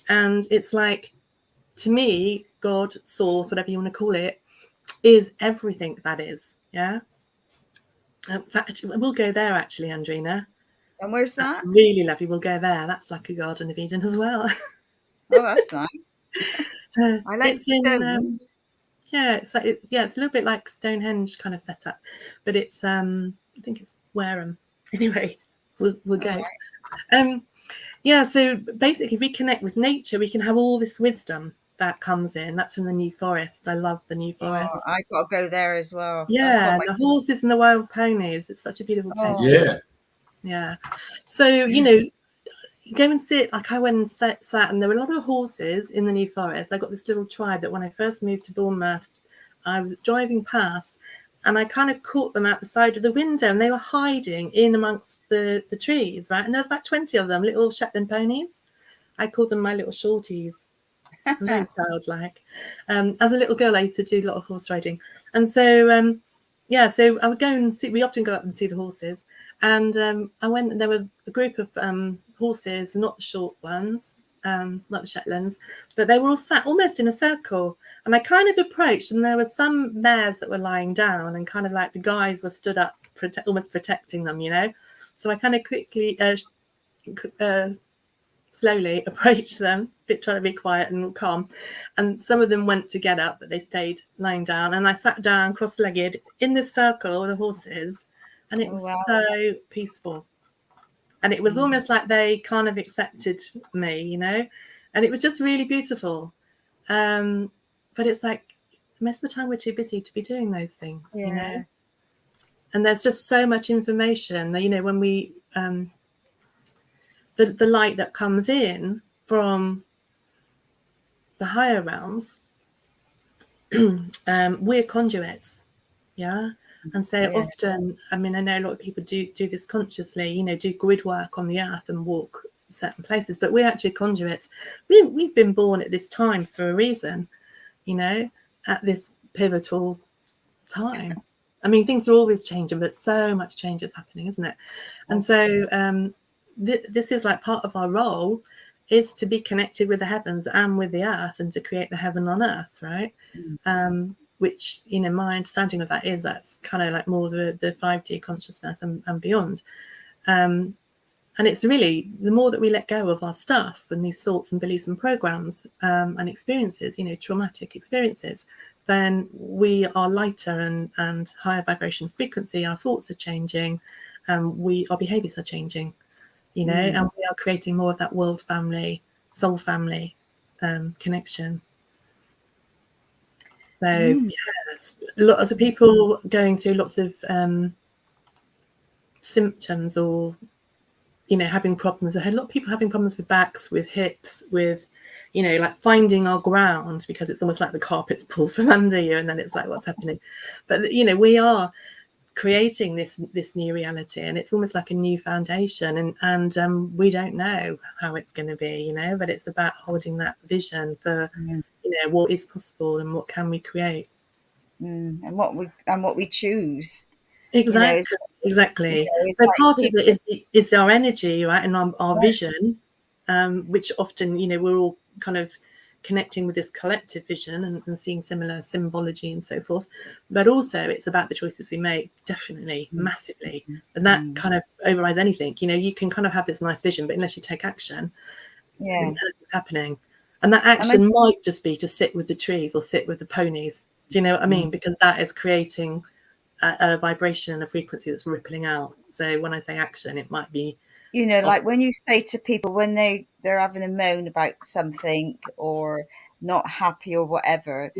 And it's like, to me, God, source, whatever you want to call it, is everything that is. Yeah. We'll go there, actually, Andrena. And where's that? That's really lovely. We'll go there. That's like a Garden of Eden as well. Oh, that's nice. I like stones. It's like it's a little bit like Stonehenge kind of setup, but it's I think it's Wareham. Anyway, we'll go. Right. So basically, if we connect with nature, we can have all this wisdom that comes in. That's from the New Forest. I love the New Forest. Oh, I got to go there as well. Yeah, the horses and the wild ponies. It's such a beautiful place. Yeah. Yeah. So, go and sit. Like I went and sat, and there were a lot of horses in the New Forest. I got this little tribe that when I first moved to Bournemouth, I was driving past, and I kind of caught them out the side of the window, and they were hiding in amongst the trees, right? And there was about 20 of them, little Shetland ponies. I called them my little shorties. Very childlike. As a little girl, I used to do a lot of horse riding, and so so I would go and see. We often go up and see the horses, and I went, and there were a group of horses, not the short ones, not the Shetlands, but they were all sat almost in a circle. And I kind of approached, and there were some mares that were lying down, and kind of like the guys were stood up, almost protecting them, So I kind of quickly, slowly approached them, trying to be quiet and calm. And some of them went to get up, but they stayed lying down. And I sat down cross-legged in this circle with the horses, and it was so peaceful. And it was almost like they kind of accepted me, and it was just really beautiful. But it's like most of the time we're too busy to be doing those things, And there's just so much information that, when we, the light that comes in from the higher realms, we're conduits. Yeah. And so often, I mean, I know a lot of people do this consciously, do grid work on the earth and walk certain places, but we're actually conduits. We've been born at this time for a reason, at this pivotal time. I mean, things are always changing, but so much change is happening, isn't it? And so this is like part of our role is to be connected with the heavens and with the earth, and to create the heaven on earth, right? Which, my understanding of that is that's kind of like more the 5D consciousness and beyond. And it's really, the more that we let go of our stuff and these thoughts and beliefs and programs and experiences, traumatic experiences, then we are lighter and higher vibration frequency. Our thoughts are changing, and our behaviors are changing, and we are creating more of that world family, soul family connection. So lots of people going through lots of symptoms, or having problems. I had a lot of people having problems with backs, with hips, with like finding our ground, because it's almost like the carpet's pulled from under you, and then it's like, what's happening? But we are creating this new reality, and it's almost like a new foundation, and we don't know how it's going to be, you know, but it's about holding that vision for you know what is possible and what can we create, and what we choose. exactly. It's So like part of people, it is our energy, right, and our vision, which often, you know, we're all kind of connecting with this collective vision and seeing similar symbology and so forth, but also it's about the choices we make, definitely, massively, and that kind of overrides anything. You know, you can kind of have this nice vision, but unless you take action, nothing's happening. And that action might just be to sit with the trees or sit with the ponies. Do you know what I mean? Because that is creating a vibration and a frequency that's rippling out. So when I say action, it might be, you know, like when you say to people when they're having a moan about something or not happy or whatever,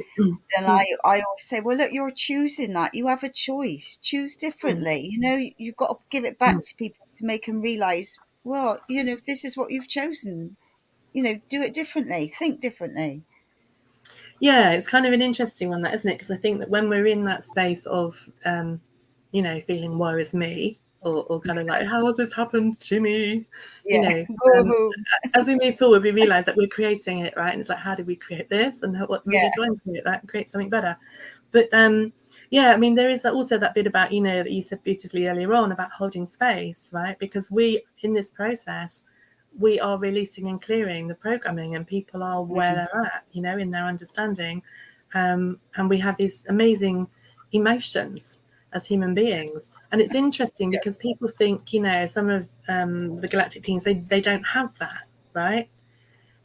then I always say, well, look, you're choosing that. You have a choice. Choose differently. You know, you've got to give it back to people to make them realize, well, you know, if this is what you've chosen, you know, do it differently. Think differently. yeah, it's kind of an interesting one, that, isn't it? Because I think that when we're in that space of, you know, feeling woe is me, or kind of like, how has this happened to me? You know, as we move forward, we realize that we're creating it, right? And it's like, how do we create this? And what really try and create that and create something better? But yeah, I mean, there is also that bit about, you know, that you said beautifully earlier on about holding space, right? Because we, in this process, we are releasing and clearing the programming, and people are where they're at, you know, in their understanding. And we have these amazing emotions as human beings. And it's interesting because people think, you know, some of the galactic beings, they don't have that, right?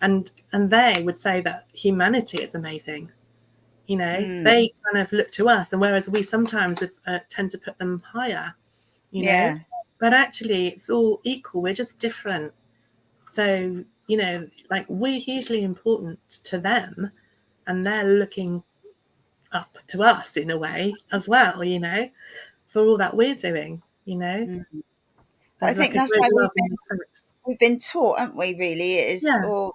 And they would say that humanity is amazing. You know, they kind of look to us, and whereas we sometimes tend to put them higher, you know, but actually it's all equal. We're just different. So, you know, like, we're hugely important to them, and they're looking up to us in a way as well, you know, for all that we're doing, you know. But I There's think like a that's great how love and respect. we've been taught, haven't we? Really, it is, Yeah, or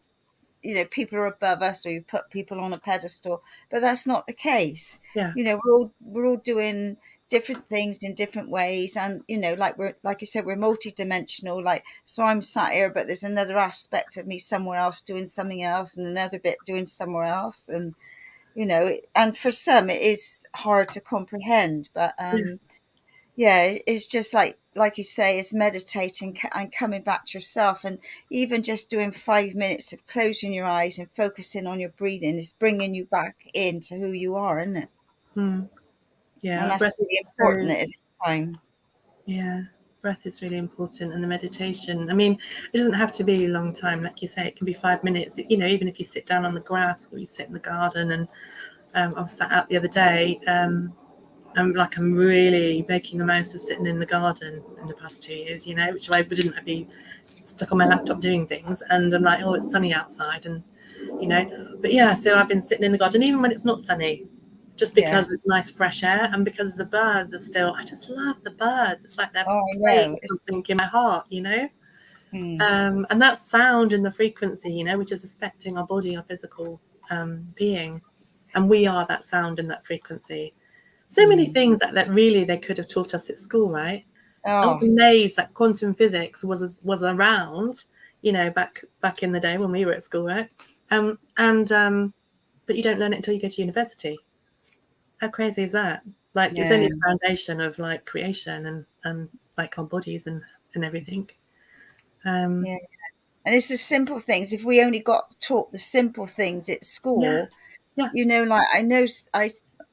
you know, people are above us, or you put people on a pedestal, but that's not the case. yeah. You know, we're all doing different things in different ways, and you know, like you said, we're multidimensional. Like, so I'm sat here, but there's another aspect of me somewhere else doing something else, and another bit doing somewhere else, and you know, and for some it is hard to comprehend, but Yeah. yeah, it's just like you say, it's meditating and coming back to yourself, and even just doing 5 minutes of closing your eyes and focusing on your breathing is bringing you back into who you are, isn't it? Yeah, And our that's breath really is important so, at this time. yeah, breath is really important, and the meditation. I mean, it doesn't have to be a long time, like you say. It can be 5 minutes. You know, even if you sit down on the grass or you sit in the garden. And I was sat out the other day. I'm really making the most of sitting in the garden in the past 2 years. You know, which I wouldn't be stuck on my laptop doing things. And I'm like, oh, it's sunny outside, and you know. But yeah, so I've been sitting in the garden even when it's not sunny, just Yeah. because it's nice fresh air, and because the birds are still, I just love the birds. It's like they're Oh, I playing know. It's, something in my heart, you know. mm, And that sound and the frequency, you know, which is affecting our body, our physical being, and we are that sound and that frequency. So many things that really they could have taught us at school, right? I was oh, amazed that quantum physics was around, you know, back in the day when we were at school, right? But you don't learn it until you go to university. How crazy is that? Like, it's only yeah. the foundation of like creation and like our bodies and everything. Yeah. And it's the simple things. If we only got taught the simple things at Yeah, school, yeah. you know, like I know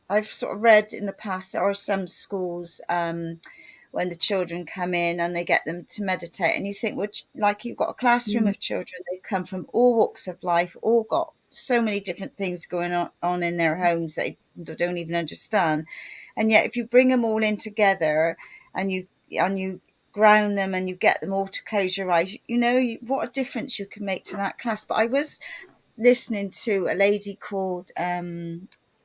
I've sort of read in the past there are some schools when the children come in and they get them to meditate, and you think, well, like, you've got a classroom Mm, of children, they come from all walks of life, all got so many different things going on in their homes they don't even understand, and yet if you bring them all in together and you ground them and you get them all to close your eyes, you know, what a difference you can make to that class. But I was listening to a lady called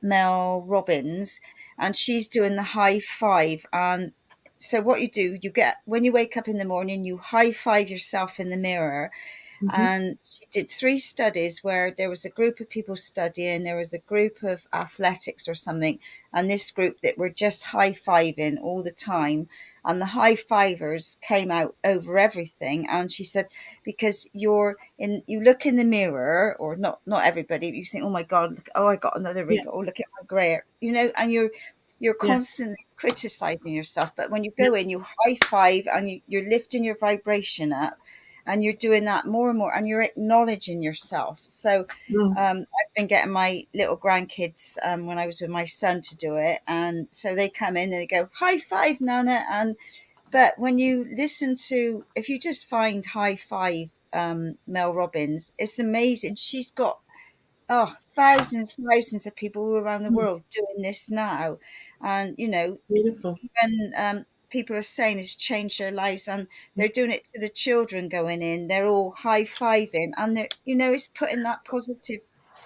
Mel Robbins, and she's doing the high five. And so what you do, you get, when you wake up in the morning, you high five yourself in the mirror, And she did 3 studies where there was a group of people studying, there was a group of athletics or something, and this group that were just high-fiving all the time. And the high-fivers came out over everything. And she said, because you look in the mirror, or not everybody, but you think, oh my God, look, oh, I got another wrinkle, oh, look at my grey, and you're constantly criticizing yourself. But when you go in, you high-five and you're lifting your vibration up. And you're doing that more and more, and you're acknowledging yourself. So I've been getting my little grandkids when I was with my son to do it, and so they come in and they go, high five, Nana. But when you listen to, if you just find high five Mel Robbins, it's amazing. She's got thousands of people all around the world doing this now, and Beautiful. even people are saying it's changed their lives, and they're doing it to the children going in. They're all high-fiving, and they're, it's putting that positive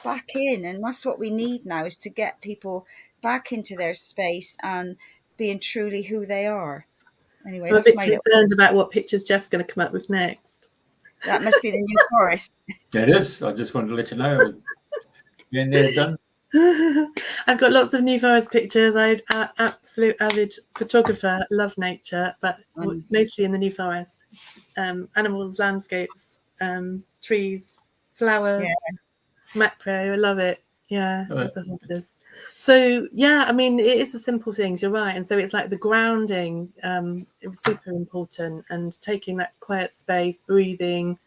back in, and that's what we need now, is to get people back into their space and being truly who they are. Anyway, I'm a that's bit concerned about what pictures Jeff's going to come up with next. That must be the new forest. It is. I just wanted to let you know. Getting there done. I've got lots of New Forest pictures. I'm an absolute avid photographer, love nature, but mostly in the New Forest. Animals, landscapes, trees, flowers, macro. I love it. Yeah, love the horses. So yeah, I mean, it is the simple things. You're right, and so it's like the grounding. It was super important, and taking that quiet space, breathing.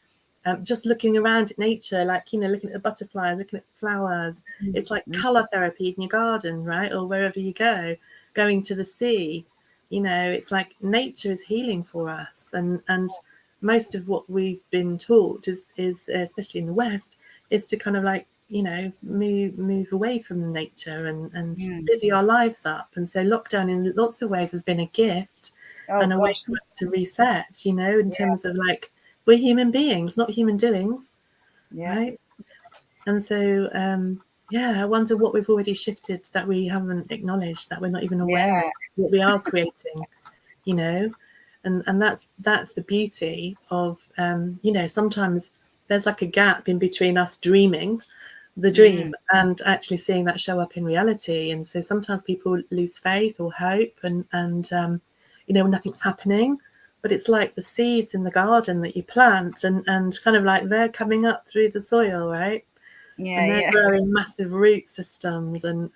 Just looking around at nature, like, looking at the butterflies, looking at flowers. It's like color therapy in your garden, right? Or wherever you go, going to the sea, it's like nature is healing for us. And most of what we've been taught is especially in the West, is to kind of like, move away from nature and busy our lives up. And so lockdown in lots of ways has been a gift and a way for us to reset, in terms of like, we're human beings, not human doings, right? And so, I wonder what we've already shifted that we haven't acknowledged, that we're not even aware of what we are creating, and that's the beauty of, sometimes there's like a gap in between us dreaming the dream and actually seeing that show up in reality. And so sometimes people lose faith or hope, and nothing's happening. But it's like the seeds in the garden that you plant, and kind of like they're coming up through the soil, right? And they're growing massive root systems, and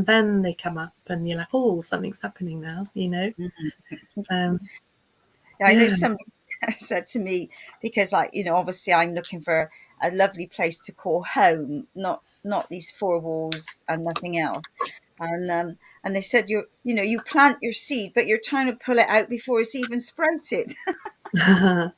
then they come up, and you're like, oh, something's happening now, I know somebody said to me, because obviously I'm looking for a lovely place to call home, not these 4 walls and nothing else. And they said, you plant your seed, but you're trying to pull it out before it's even sprouted. That's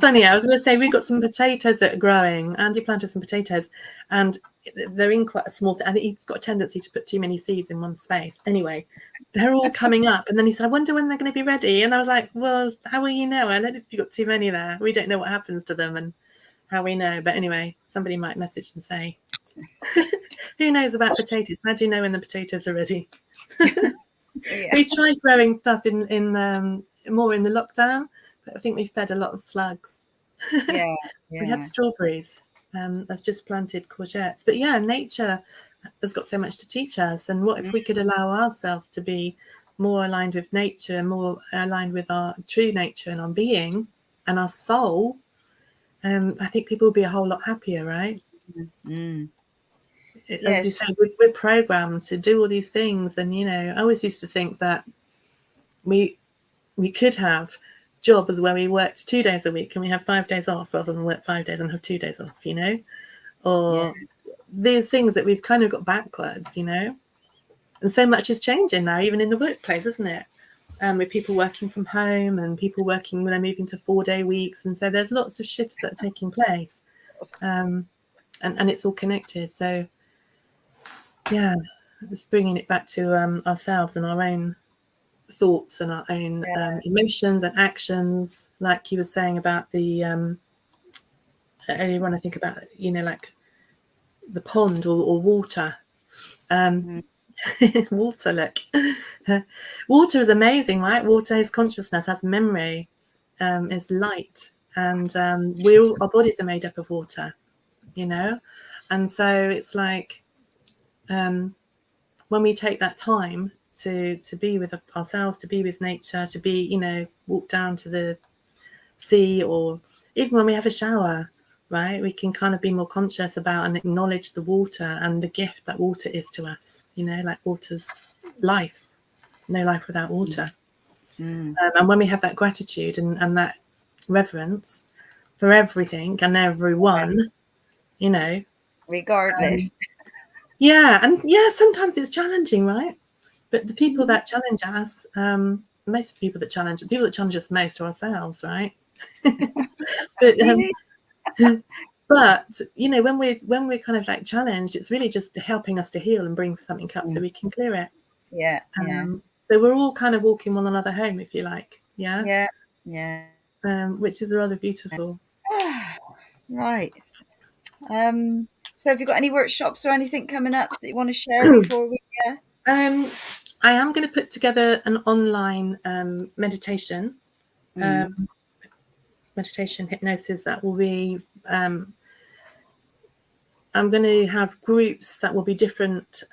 funny. I was going to say, we've got some potatoes that are growing. Andy planted some potatoes, and they're in quite a small, and he's got a tendency to put too many seeds in one space. Anyway, they're all coming up, and then he said, I wonder when they're going to be ready. And I was like, well, how will you know? I don't know if you've got too many there. We don't know what happens to them and how we know. But anyway, somebody might message and say, who knows about potatoes? How do you know when the potatoes are ready? We tried growing stuff in more in the lockdown, but I think we fed a lot of slugs. We had strawberries. I've just planted courgettes. But nature has got so much to teach us. And what if we could allow ourselves to be more aligned with nature, more aligned with our true nature and our being and our soul? I think people will be a whole lot happier, right? As you say, we're programmed to do all these things. And, I always used to think that we could have jobs where we worked 2 days a week and we have 5 days off, rather than work 5 days and have 2 days off, or these things that we've kind of got backwards, and so much is changing now, even in the workplace, isn't it? With people working from home and people working when they're moving to 4-day weeks. And so there's lots of shifts that are taking place, and it's all connected. So it's bringing it back to ourselves and our own thoughts and our own emotions and actions, like you were saying about the only one I think about, like the pond or water. Water, look. Water is amazing, right? Water is consciousness, has memory, is light, and our bodies are made up of water, you know, and so it's like when we take that time to be with ourselves, to be with nature, to be, you know, walk down to the sea, or even when we have a shower, right, we can kind of be more conscious about and acknowledge the water and the gift that water is to us, you know, like water's life, no life without water. And when we have that gratitude and that reverence for everything and everyone, you know, regardless. Sometimes it's challenging, right? But the people that challenge us, most of the people that challenge us most are ourselves, right? But you know, when we're kind of like challenged, it's really just helping us to heal and bring something up so we can clear it. So we're all kind of walking one another home, if you like. Which is rather beautiful. Right. So have you got any workshops or anything coming up that you want to share before we I am going to put together an online meditation hypnosis that will be I'm going to have groups that will be different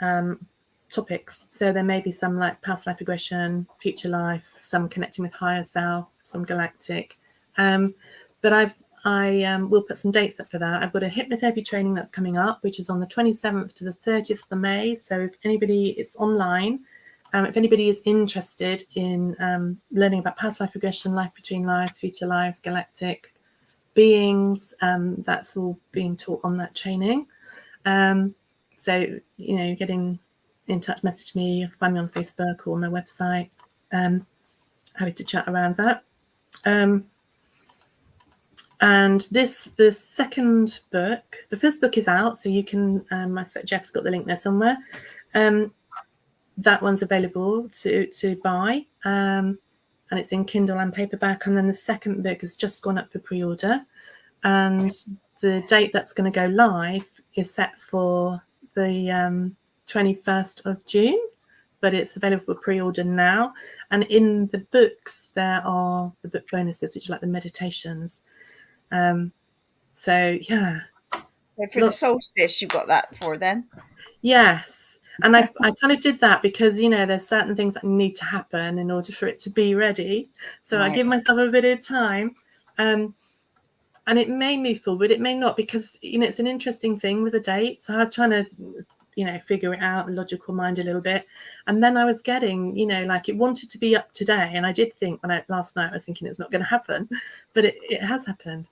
topics. So there may be some like past life regression, future life, some connecting with higher self, some galactic. But I will put some dates up for that. I've got a hypnotherapy training that's coming up, which is on the 27th to the 30th of May. So if anybody, it's online. If anybody is interested in learning about past life regression, life between lives, future lives, galactic beings, that's all being taught on that training. So, you know, getting in touch, message me, find me on Facebook or my website. Happy to chat around that. And the second book, the first book is out, so you can, I expect Jeff's got the link there somewhere. That one's available to buy, and it's in Kindle and paperback. And then the second book has just gone up for pre-order, and the date that's going to go live is set for the 21st of June, but it's available for pre-order now. And in the books, there are the book bonuses, which are like the meditations. So for the solstice, you got that for then? Yes. And I kind of did that because, you know, there's certain things that need to happen in order for it to be ready. So right. I give myself a bit of time. And it may move forward, it may not, because, you know, it's an interesting thing with the dates. So I was trying to, you know, figure it out, logical mind a little bit. And then I was getting, you know, like it wanted to be up today. And I did think last night I was thinking it's not going to happen, but it has happened.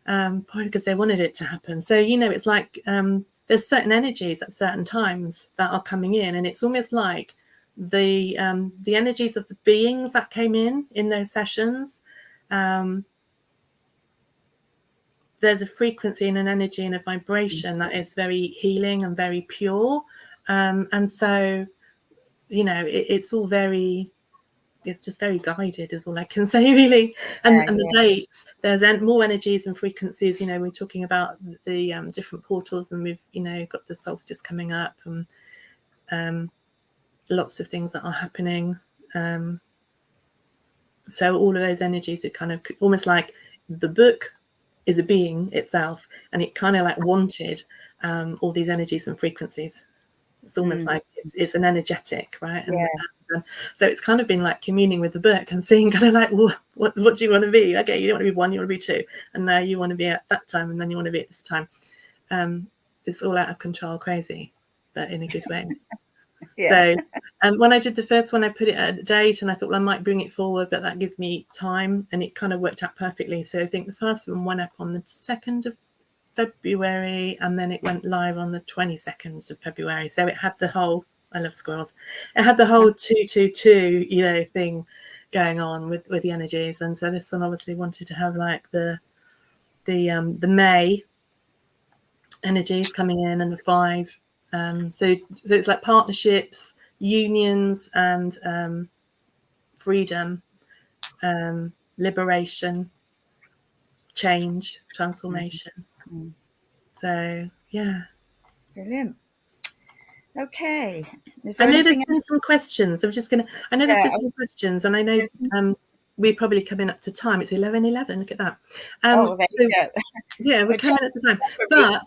Probably because they wanted it to happen. So, you know, it's like there's certain energies at certain times that are coming in, and it's almost like the energies of the beings that came in those sessions. There's a frequency and an energy and a vibration that is very healing and very pure. And so, you know, it's all very... It's just very guided is all I can say, really. And the dates, there's more energies and frequencies. You know, we're talking about the different portals, and we've, you know, got the solstice coming up, and lots of things that are happening. So all of those energies, it kind of almost like the book is a being itself, and it kind of like wanted all these energies and frequencies. It's almost like it's an energetic, right? And so it's kind of been like communing with the book and seeing kind of like, well, what do you want to be? Okay, you don't want to be one, you want to be two, and now you want to be at that time, and then you want to be at this time. It's all out of control, crazy, but in a good way. So when I did the first one, I put it at a date, and I thought, well, I might bring it forward, but that gives me time, and it kind of worked out perfectly. So I think the first one went up on the 2nd of February, and then it went live on the 22nd of February. So it had the whole, I love squirrels, it had the whole 222, you know, thing going on with the energies. And so this one obviously wanted to have like the May energies coming in, and the 5. So it's like partnerships, unions, and freedom, liberation, change, transformation. So brilliant. Okay. I know there's been some questions. I'm just gonna. I know there's been some questions, and I know we're probably coming up to time. It's 11:11. Look at that. Oh, there you go. Yeah, we're Well, coming up to time. But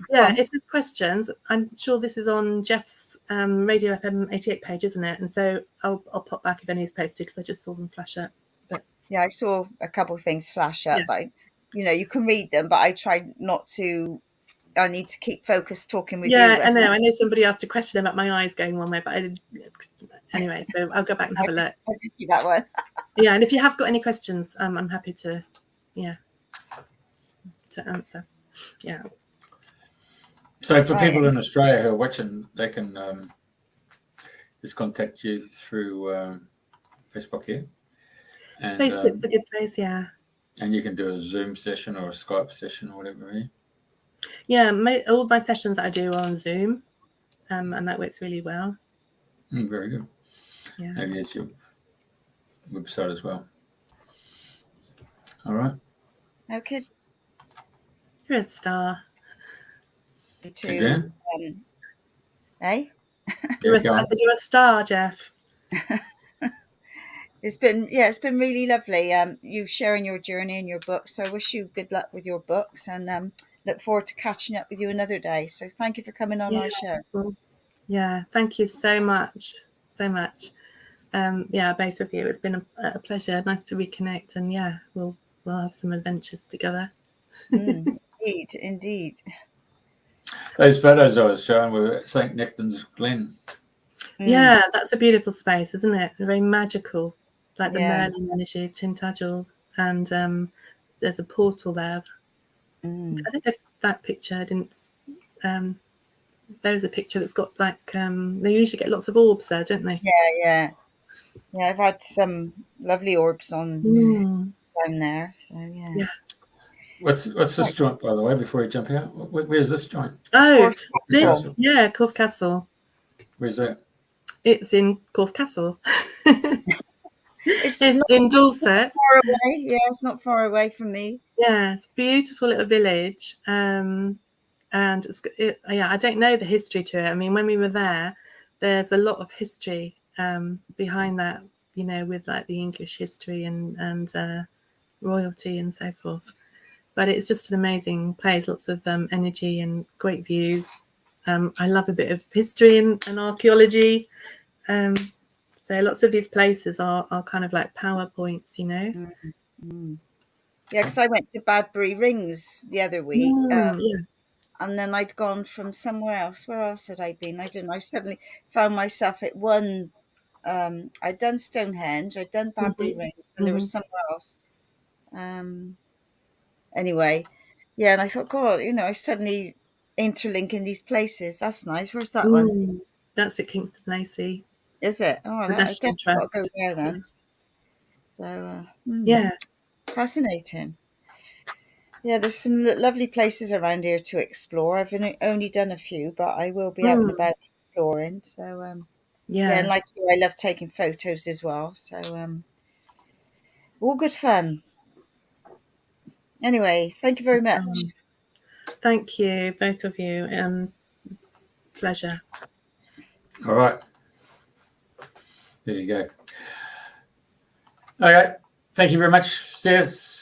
yeah, if there's questions, I'm sure this is on Jeff's Radio FM 88 page, isn't it? And so I'll pop back if any is posted, because I just saw them flash up. But yeah, I saw a couple of things flash up. Yeah. But you can read them, but I try not to. I need to keep focused talking with you. yeah, I know somebody asked a question about my eyes going one way, but I didn't. Anyway, so I'll go back and have a look. I did see that one. Yeah, and if you have got any questions, I'm happy to answer. Yeah. So for people in Australia who are watching, they can just contact you through Facebook here. And, Facebook's a good place, yeah. And you can do a Zoom session or a Skype session or whatever. Yeah, all my sessions I do are on Zoom, and that works really well. Very good. Yeah. Maybe it's your website as well. All right. Okay. You're a star. Again? Eh? I said you're a star, Jeff. It's been really lovely. You sharing your journey and your books. So I wish you good luck with your books, and look forward to catching up with you another day. So thank you for coming on our show. Yeah, thank you so much. So much. Both of you. It's been a pleasure. Nice to reconnect, and we'll have some adventures together. Indeed. Those photos I was showing were at St. Nectan's Glen. Yeah, that's a beautiful space, isn't it? Very magical, like the Yeah. Merlin energies, Tintagel, and there's a portal there. I don't know if that picture didn't. There's a picture that's got like they usually get lots of orbs there, don't they? Yeah. I've had some lovely orbs on down there. So yeah. What's this joint, by the way, before you jump out? Where's this joint? Oh, Corfe Corfe Castle. Where's that? It's in Corfe Castle. It's in Dorset. Far away. Yeah, it's not far away from me. Yeah, it's a beautiful little village. And I don't know the history to it. I mean, when we were there, there's a lot of history behind that, with like the English history and royalty and so forth. But it's just an amazing place, lots of energy and great views. I love a bit of history and archaeology. So lots of these places are kind of like power points, Yeah, because I went to Badbury Rings the other week. And then I'd gone from somewhere else. Where else had I been? I don't know. I suddenly found myself at one. I'd done Stonehenge. I'd done Badbury Rings, and there was somewhere else. Anyway, and I thought, God, I suddenly interlink in these places. That's nice. Where's that one? That's at Kingston Lacey. Is it? Oh, I definitely got to go there then. So, fascinating. Yeah, there's some lovely places around here to explore. I've only done a few, but I will be out and about exploring. So, and like you, I love taking photos as well. So, all good fun. Anyway, thank you very much. Thank you, both of you. Pleasure. All right. There you go. Okay. Thank you very much, Sis.